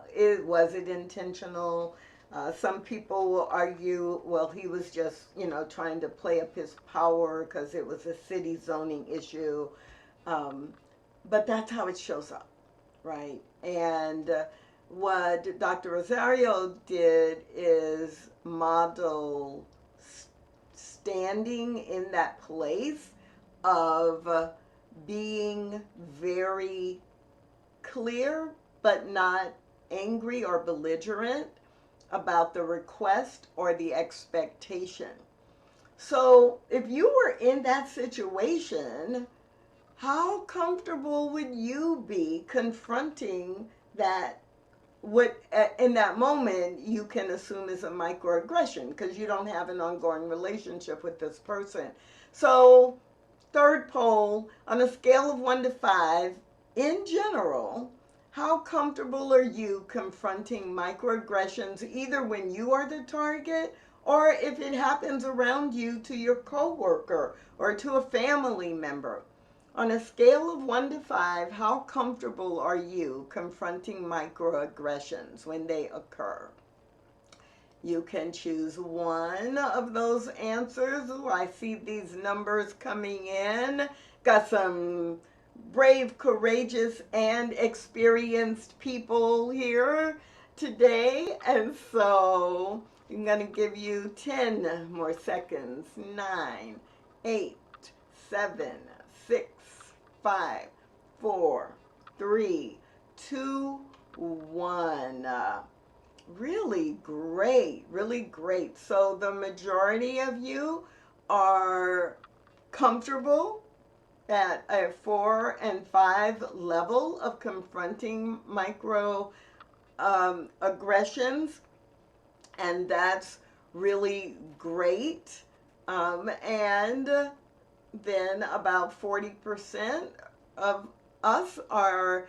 was it intentional? Some people will argue, well, he was just, trying to play up his power because it was a city zoning issue. But that's how it shows up, right? And what Dr. Rosario did is model standing in that place of being very clear but not angry or belligerent about the request or the expectation. So if you were in that situation, how comfortable would you be confronting that? What in that moment you can assume is a microaggression because you don't have an ongoing relationship with this person. So third poll, on a scale of 1 to 5, in general, how comfortable are you confronting microaggressions, either when you are the target or if it happens around you to your coworker or to a family member? On a scale of 1 to 5, how comfortable are you confronting microaggressions when they occur? You can choose one of those answers. Ooh, I see these numbers coming in. Got some brave, courageous, and experienced people here today. And so I'm going to give you 10 more seconds. 9, 8, 7, 6, 5, 4, 3, 2, 1. Really great, really great. So the majority of you are comfortable at a 4 and 5 level of confronting microaggressions. aggressions, and that's really great. And then about 40% of us are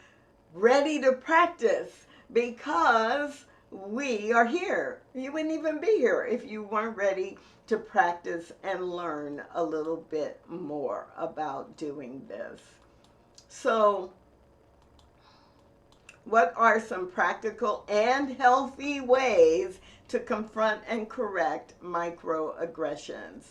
ready to practice because we are here. You wouldn't even be here if you weren't ready to practice and learn a little bit more about doing this. So, what are some practical and healthy ways to confront and correct microaggressions?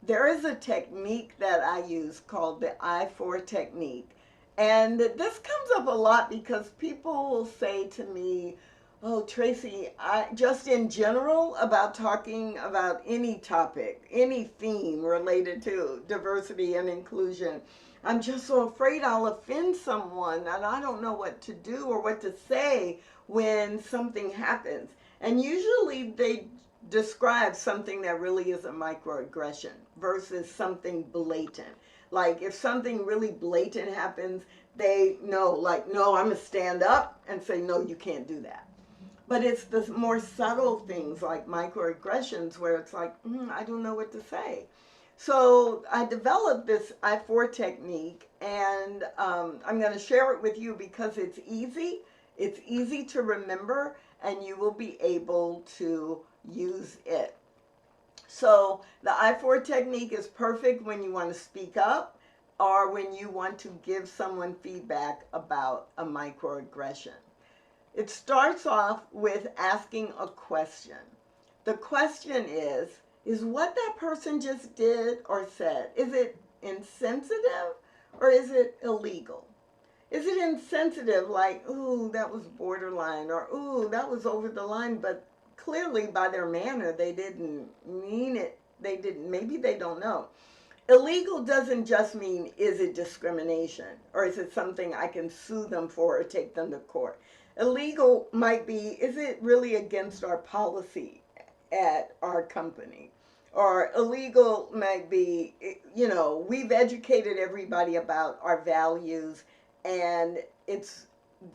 There is a technique that I use called the I-4 technique. And this comes up a lot because people will say to me, oh, Tracy, just in general about talking about any topic, any theme related to diversity and inclusion, I'm just so afraid I'll offend someone and I don't know what to do or what to say when something happens. And usually they describe something that really is a microaggression versus something blatant. Like if something really blatant happens, they know, like, no, I'm gonna stand up and say, no, you can't do that. But it's the more subtle things like microaggressions where it's like, I don't know what to say. So I developed this I-4 technique, and I'm going to share it with you because it's easy. It's easy to remember, and you will be able to use it. So the I-4 technique is perfect when you want to speak up or when you want to give someone feedback about a microaggression. It starts off with asking a question. The question is what that person just did or said, is it insensitive or is it illegal? Is it insensitive, like, ooh, that was borderline, or ooh, that was over the line, but clearly by their manner, they didn't mean it. Maybe they don't know. Illegal doesn't just mean, is it discrimination, or is it something I can sue them for or take them to court? Illegal might be, is it really against our policy at our company? Or illegal might be, we've educated everybody about our values, and it's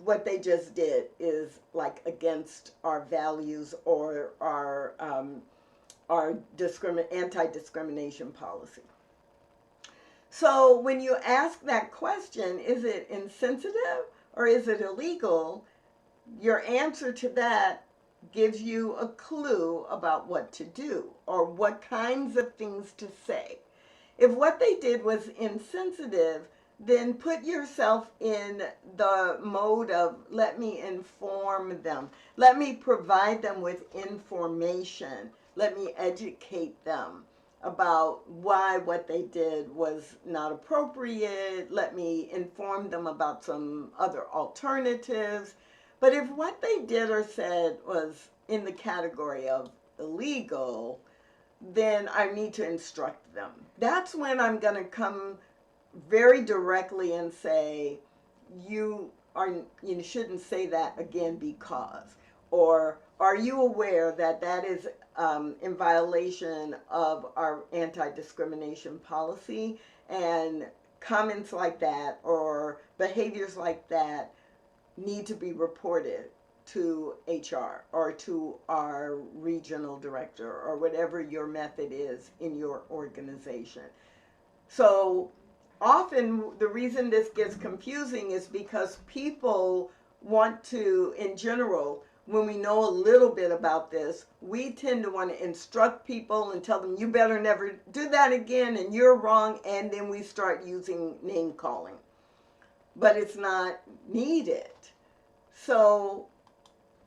what they just did is like against our values or our anti-discrimination policy. So when you ask that question, is it insensitive or is it illegal? Your answer to that gives you a clue about what to do or what kinds of things to say. If what they did was insensitive, then put yourself in the mode of let me inform them. Let me provide them with information. Let me educate them about why what they did was not appropriate. Let me inform them about some other alternatives. But if what they did or said was in the category of illegal, then I need to instruct them. That's when I'm going to come very directly and say, you shouldn't say that again because, or are you aware that that is in violation of our anti-discrimination policy? And comments like that or behaviors like that need to be reported to HR or to our regional director or whatever your method is in your organization. So often the reason this gets confusing is because people want to, in general, when we know a little bit about this, we tend to want to instruct people and tell them, you better never do that again and you're wrong, and then we start using name calling. But it's not needed. So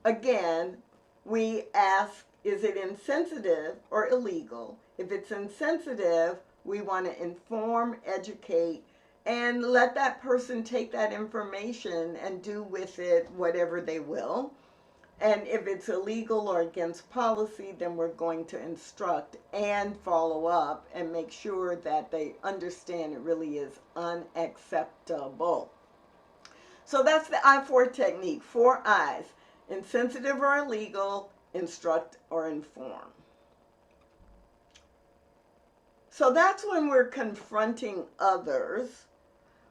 again, we ask, is it insensitive or illegal? If it's insensitive, we want to inform, educate, and let that person take that information and do with it whatever they will. And if it's illegal or against policy, then we're going to instruct and follow up and make sure that they understand it really is unacceptable. So that's the I-4 technique, 4 I's: insensitive or illegal, instruct or inform. So that's when we're confronting others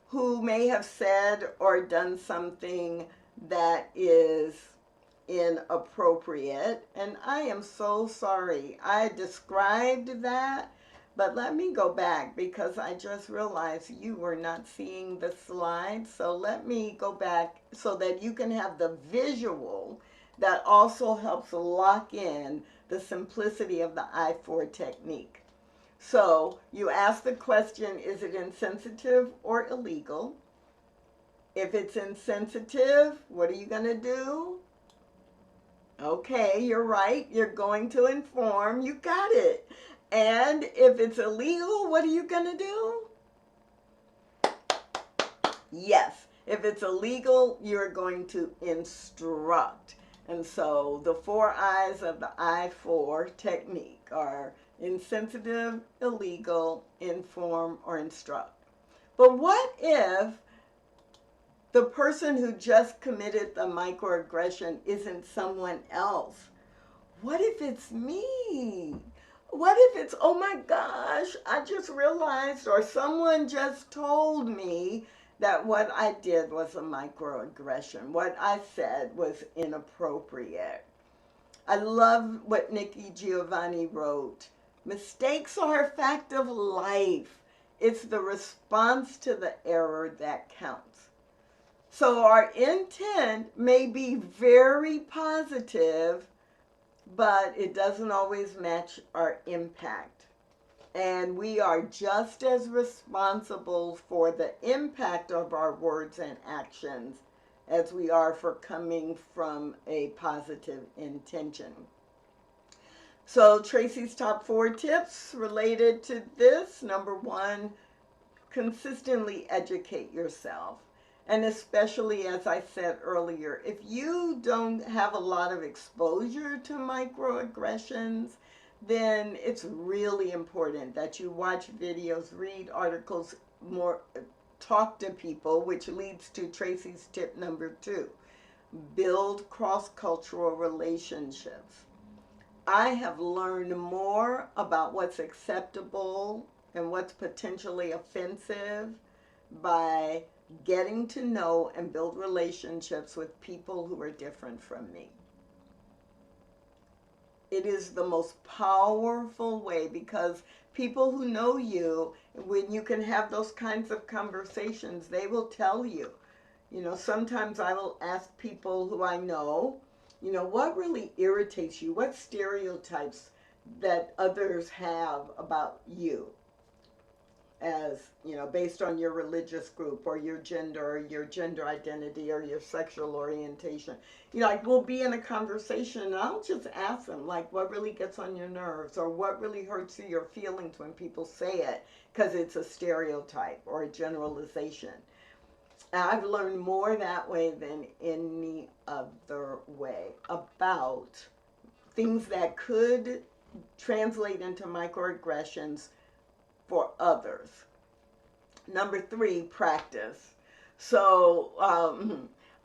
who may have said or done something that is inappropriate. And I am so sorry. I described that, but let me go back because I just realized you were not seeing the slide. So let me go back so that you can have the visual that also helps lock in the simplicity of the I-4 technique. So you ask the question, is it insensitive or illegal? If it's insensitive, what are you going to do? Okay, you're right. You're going to inform. You got it. And if it's illegal, what are you going to do? Yes. If it's illegal, you're going to instruct. And so the 4 I's of the I-4 technique are insensitive, illegal, inform, or instruct. But what if the person who just committed the microaggression isn't someone else? What if it's me? What if it's, oh my gosh, I just realized, or someone just told me that what I did was a microaggression. What I said was inappropriate. I love what Nikki Giovanni wrote. Mistakes are a fact of life. It's the response to the error that counts. So our intent may be very positive, but it doesn't always match our impact. And we are just as responsible for the impact of our words and actions as we are for coming from a positive intention. So Tracy's top 4 tips related to this. Number 1, consistently educate yourself. And especially, as I said earlier, if you don't have a lot of exposure to microaggressions, then it's really important that you watch videos, read articles, talk to people, which leads to Tracy's tip number 2. Build cross-cultural relationships. I have learned more about what's acceptable and what's potentially offensive by getting to know and build relationships with people who are different from me. It is the most powerful way because people who know you, when you can have those kinds of conversations, they will tell you. You know, sometimes I will ask people who I know, you know, what really irritates you? What stereotypes that others have about you? As, you know, based on your religious group or your gender identity or your sexual orientation. You know, like we'll be in a conversation and I'll just ask them, like, what really gets on your nerves or what really hurts your feelings when people say it because it's a stereotype or a generalization. And I've learned more that way than any other way about things that could translate into microaggressions for others. Number 3, practice. So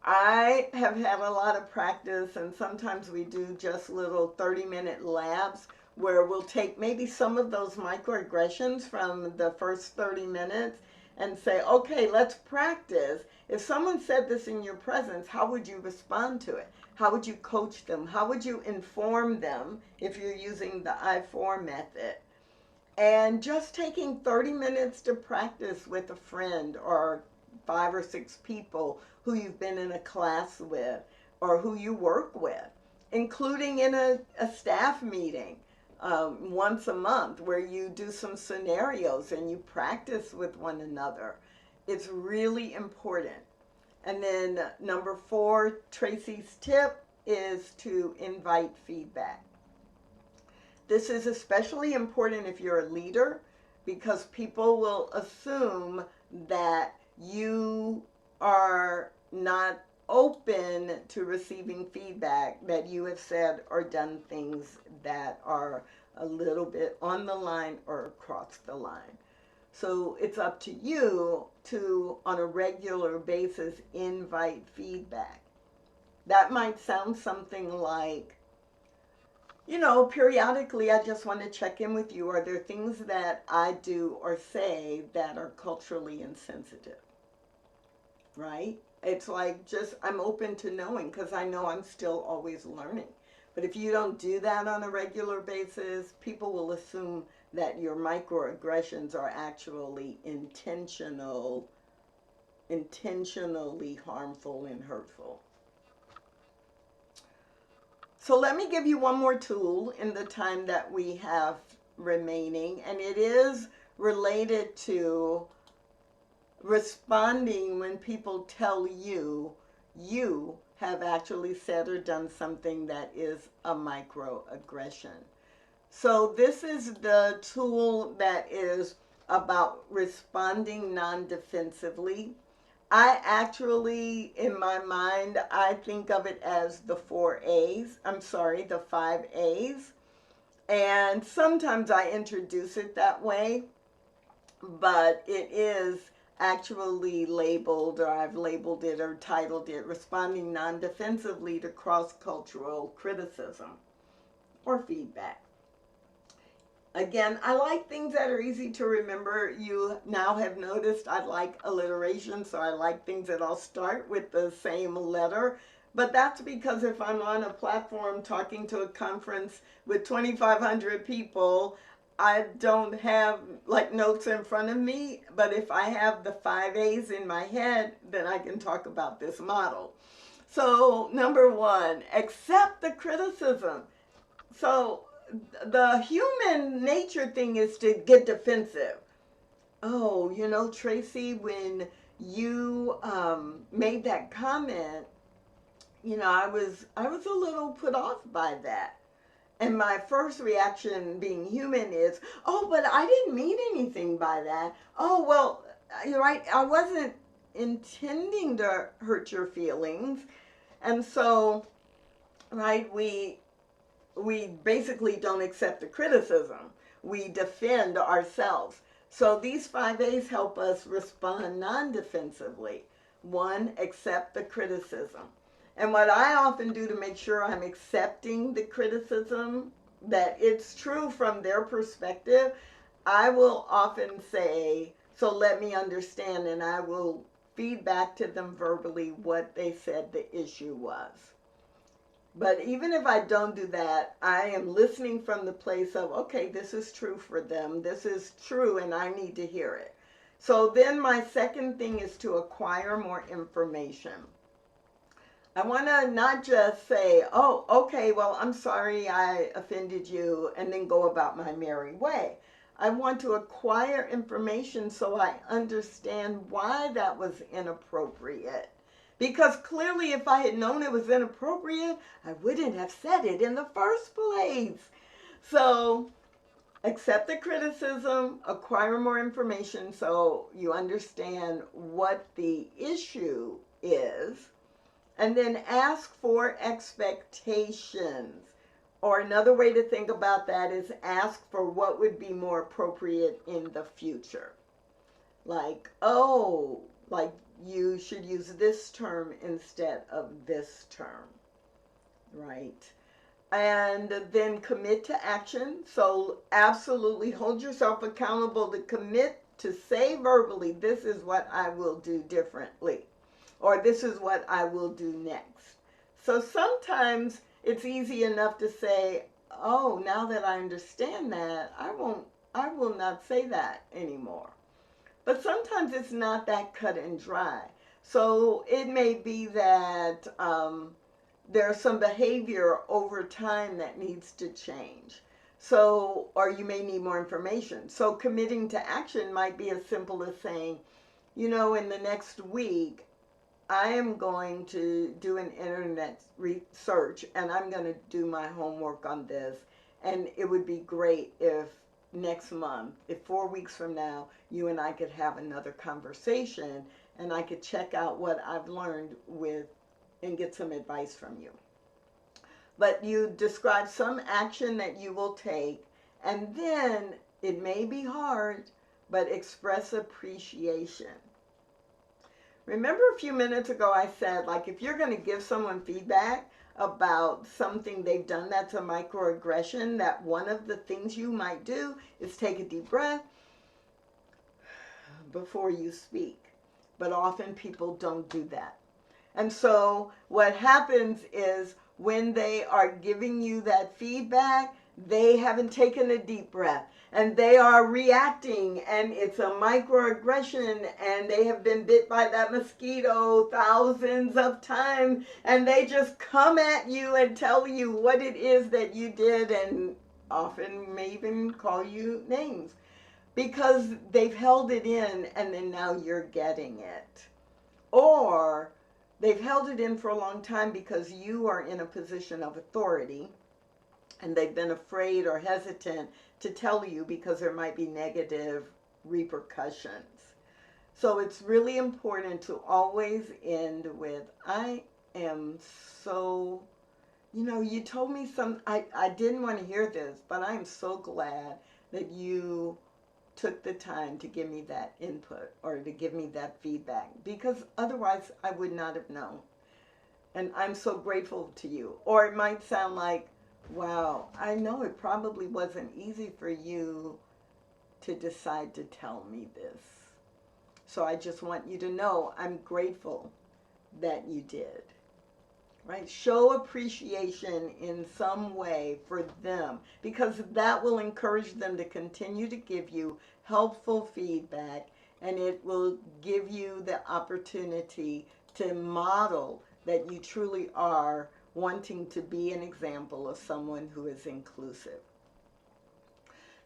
I have had a lot of practice, and sometimes we do just little 30-minute labs where we'll take maybe some of those microaggressions from the first 30 minutes and say, okay, let's practice. If someone said this in your presence, how would you respond to it? How would you coach them? How would you inform them if you're using the I-4 method? And just taking 30 minutes to practice with a friend or 5 or 6 people who you've been in a class with or who you work with, including in a staff meeting once a month where you do some scenarios and you practice with one another. It's really important. And then number 4, Tracy's tip is to invite feedback. This is especially important if you're a leader because people will assume that you are not open to receiving feedback, that you have said or done things that are a little bit on the line or across the line. So it's up to you to, on a regular basis, invite feedback. That might sound something like, you know, periodically I just want to check in with you. Are there things that I do or say that are culturally insensitive? Right? it's like just I'm open to knowing because I know I'm still always learning. But if you don't do that on a regular basis, people will assume that your microaggressions are actually intentionally harmful and hurtful. So let me give you one more tool in the time that we have remaining, and it is related to responding when people tell you you have actually said or done something that is a microaggression. So this is the tool that is about responding non-defensively. I actually, in my mind, I think of it as the 4 A's. I'm sorry, the 5 A's. And sometimes I introduce it that way, but it is actually labeled, or I've labeled it or titled it, Responding Non-Defensively to Cross-Cultural Criticism or Feedback. Again, I like things that are easy to remember. You now have noticed I like alliteration, so I like things that all start with the same letter. But that's because if I'm on a platform talking to a conference with 2,500 people, I don't have like notes in front of me, but if I have the 5 A's in my head, then I can talk about this model. So number one, accept the criticism. So the human nature thing is to get defensive. Oh, you know, Tracy, when you made that comment, you know, I was a little put off by that. And my first reaction, being human, is, oh, but I didn't mean anything by that. Oh, well, you're right, I wasn't intending to hurt your feelings. And so, right, we basically don't accept the criticism. We defend ourselves. So these 5 A's help us respond non-defensively. One, accept the criticism. And what I often do to make sure I'm accepting the criticism, that it's true from their perspective, I will often say, so let me understand, and I will feed back to them verbally what they said the issue was. But even if I don't do that, I am listening from the place of, okay, this is true for them. This is true, and I need to hear it. So then my second thing is to acquire more information. I want to not just say, oh, okay, well, I'm sorry I offended you, and then go about my merry way. I want to acquire information so I understand why that was inappropriate. Because clearly if I had known it was inappropriate, I wouldn't have said it in the first place. So accept the criticism, acquire more information so you understand what the issue is, and then ask for expectations. Or another way to think about that is ask for what would be more appropriate in the future. Like, oh, like you should use this term instead of this term, right? And then commit to action. So absolutely hold yourself accountable to commit to say verbally, this is what I will do differently, or this is what I will do next. So sometimes it's easy enough to say, oh, now that I understand that, I will not say that anymore. But sometimes it's not that cut and dry. So it may be that there's some behavior over time that needs to change. So, or you may need more information. So committing to action might be as simple as saying, you know, in the next week, I am going to do an internet research and I'm going to do my homework on this. And it would be great if next month, if 4 weeks from now, you and I could have another conversation and I could check out what I've learned and get some advice from you. But you describe some action that you will take, and then it may be hard, but express appreciation. Remember a few minutes ago I said, like, if you're going to give someone feedback about something they've done that's a microaggression, that one of the things you might do is take a deep breath before you speak. But often people don't do that. And so what happens is when they are giving you that feedback, they haven't taken a deep breath and they are reacting, and it's a microaggression, and they have been bit by that mosquito thousands of times, and they just come at you and tell you what it is that you did, and often may even call you names because they've held it in and then now you're getting it. Or they've held it in for a long time because you are in a position of authority and they've been afraid or hesitant to tell you because there might be negative repercussions. So it's really important to always end with, I am so, you told me I didn't want to hear this, but I am so glad that you took the time to give me that input or to give me that feedback, because otherwise I would not have known. And I'm so grateful to you. Or it might sound like, wow, I know it probably wasn't easy for you to decide to tell me this. So I just want you to know I'm grateful that you did. Right? Show appreciation in some way for them, because that will encourage them to continue to give you helpful feedback, and it will give you the opportunity to model that you truly are wanting to be an example of someone who is inclusive.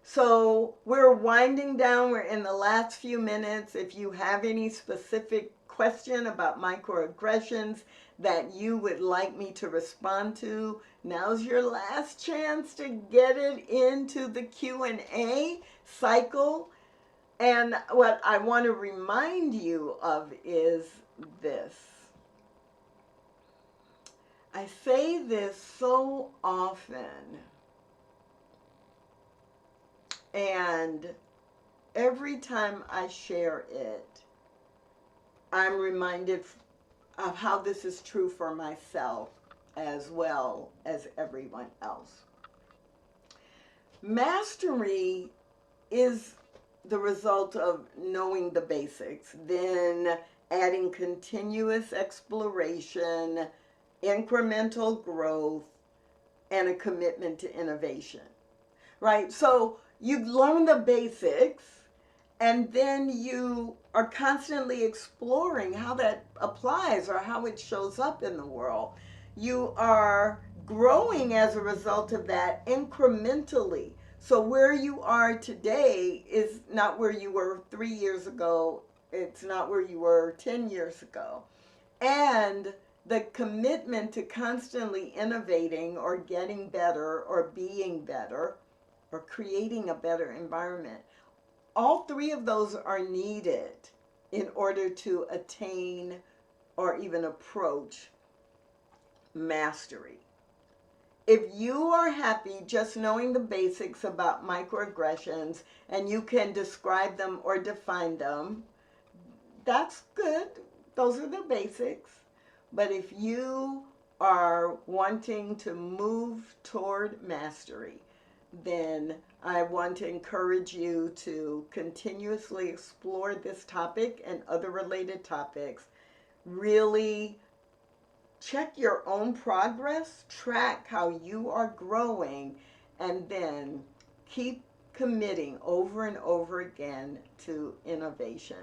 So we're winding down. We're in the last few minutes. If you have any specific question about microaggressions that you would like me to respond to, now's your last chance to get it into the Q&A cycle. And what I want to remind you of is this. I say this so often, and every time I share it, I'm reminded of how this is true for myself as well as everyone else. Mastery is the result of knowing the basics, then adding continuous exploration, incremental growth, and a commitment to innovation, right? So you learn the basics, and then you are constantly exploring how that applies or how it shows up in the world. You are growing as a result of that incrementally. So where you are today is not where you were 3 years ago. It's not where you were 10 years ago. And the commitment to constantly innovating or getting better or being better or creating a better environment, all three of those are needed in order to attain or even approach mastery. If you are happy just knowing the basics about microaggressions and you can describe them or define them, that's good. Those are the basics. But if you are wanting to move toward mastery, then I want to encourage you to continuously explore this topic and other related topics. Really check your own progress, track how you are growing, and then keep committing over and over again to innovation.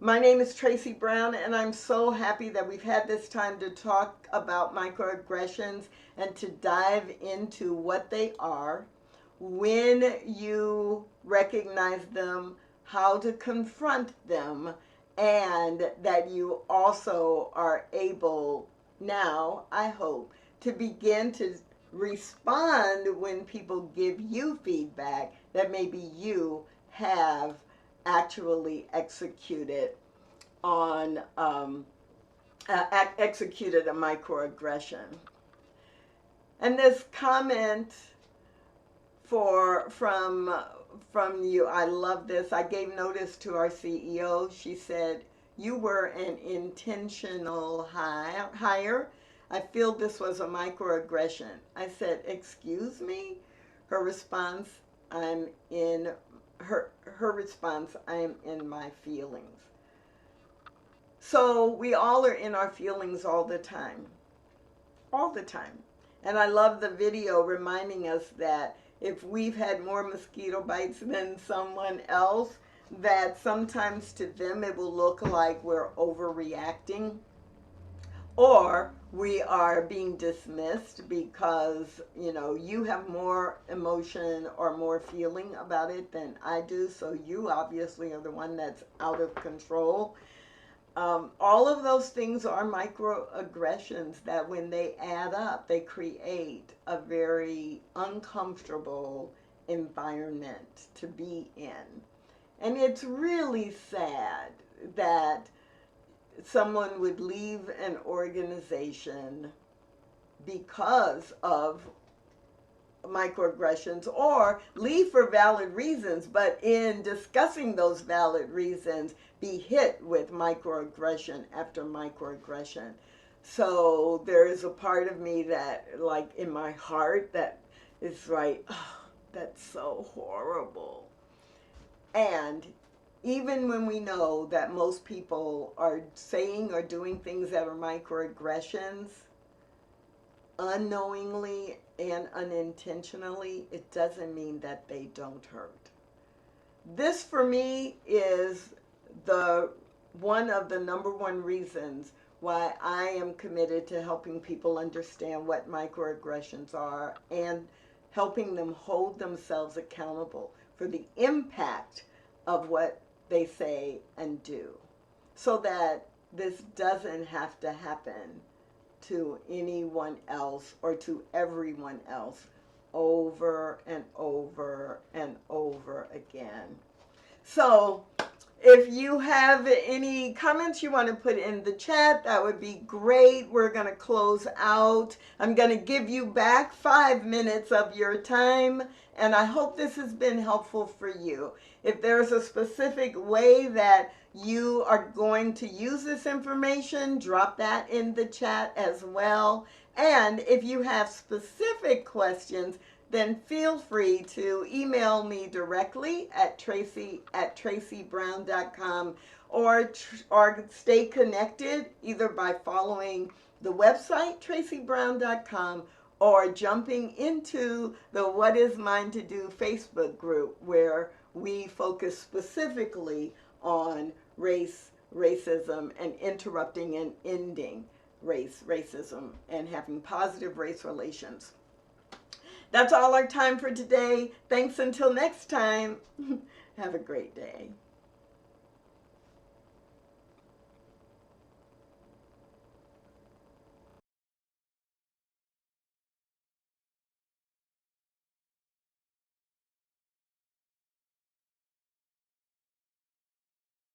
My name is Tracy Brown, and I'm so happy that we've had this time to talk about microaggressions and to dive into what they are, when you recognize them, how to confront them, and that you also are able now, I hope, to begin to respond when people give you feedback that maybe you have actually executed on executed a microaggression. And this comment from you, I love this. I gave notice to our CEO. She said, "You were an intentional hire. I feel this was a microaggression." I said, "Excuse me?" Her response, "I'm in." Her response, "I am in my feelings." So we all are in our feelings all the time. All the time. And I love the video reminding us that if we've had more mosquito bites than someone else, that sometimes to them it will look like we're overreacting, or we are being dismissed because, you know, you have more emotion or more feeling about it than I do, so you obviously are the one that's out of control. All of those things are microaggressions that when they add up, they create a very uncomfortable environment to be in. And it's really sad that someone would leave an organization because of microaggressions, or leave for valid reasons, but in discussing those valid reasons be hit with microaggression after microaggression. So there is a part of me that, like in my heart, that is like, oh, that's so horrible. And even when we know that most people are saying or doing things that are microaggressions, unknowingly and unintentionally, it doesn't mean that they don't hurt. This for me is one of the number one reasons why I am committed to helping people understand what microaggressions are and helping them hold themselves accountable for the impact of what they say and do, so that this doesn't have to happen to anyone else or to everyone else over and over and over again. So if you have any comments you want to put in the chat, that would be great. We're going to close out. I'm going to give you back 5 minutes of your time, and I hope this has been helpful for you. If there's a specific way that you are going to use this information, drop that in the chat as well. And if you have specific questions, then feel free to email me directly at tracy@tracybrown.com, or stay connected either by following the website tracybrown.com or jumping into the What Is Mine to Do Facebook group, where we focus specifically on race, racism, and interrupting and ending race, racism, and having positive race relations. That's all our time for today. Thanks until next time. Have a great day.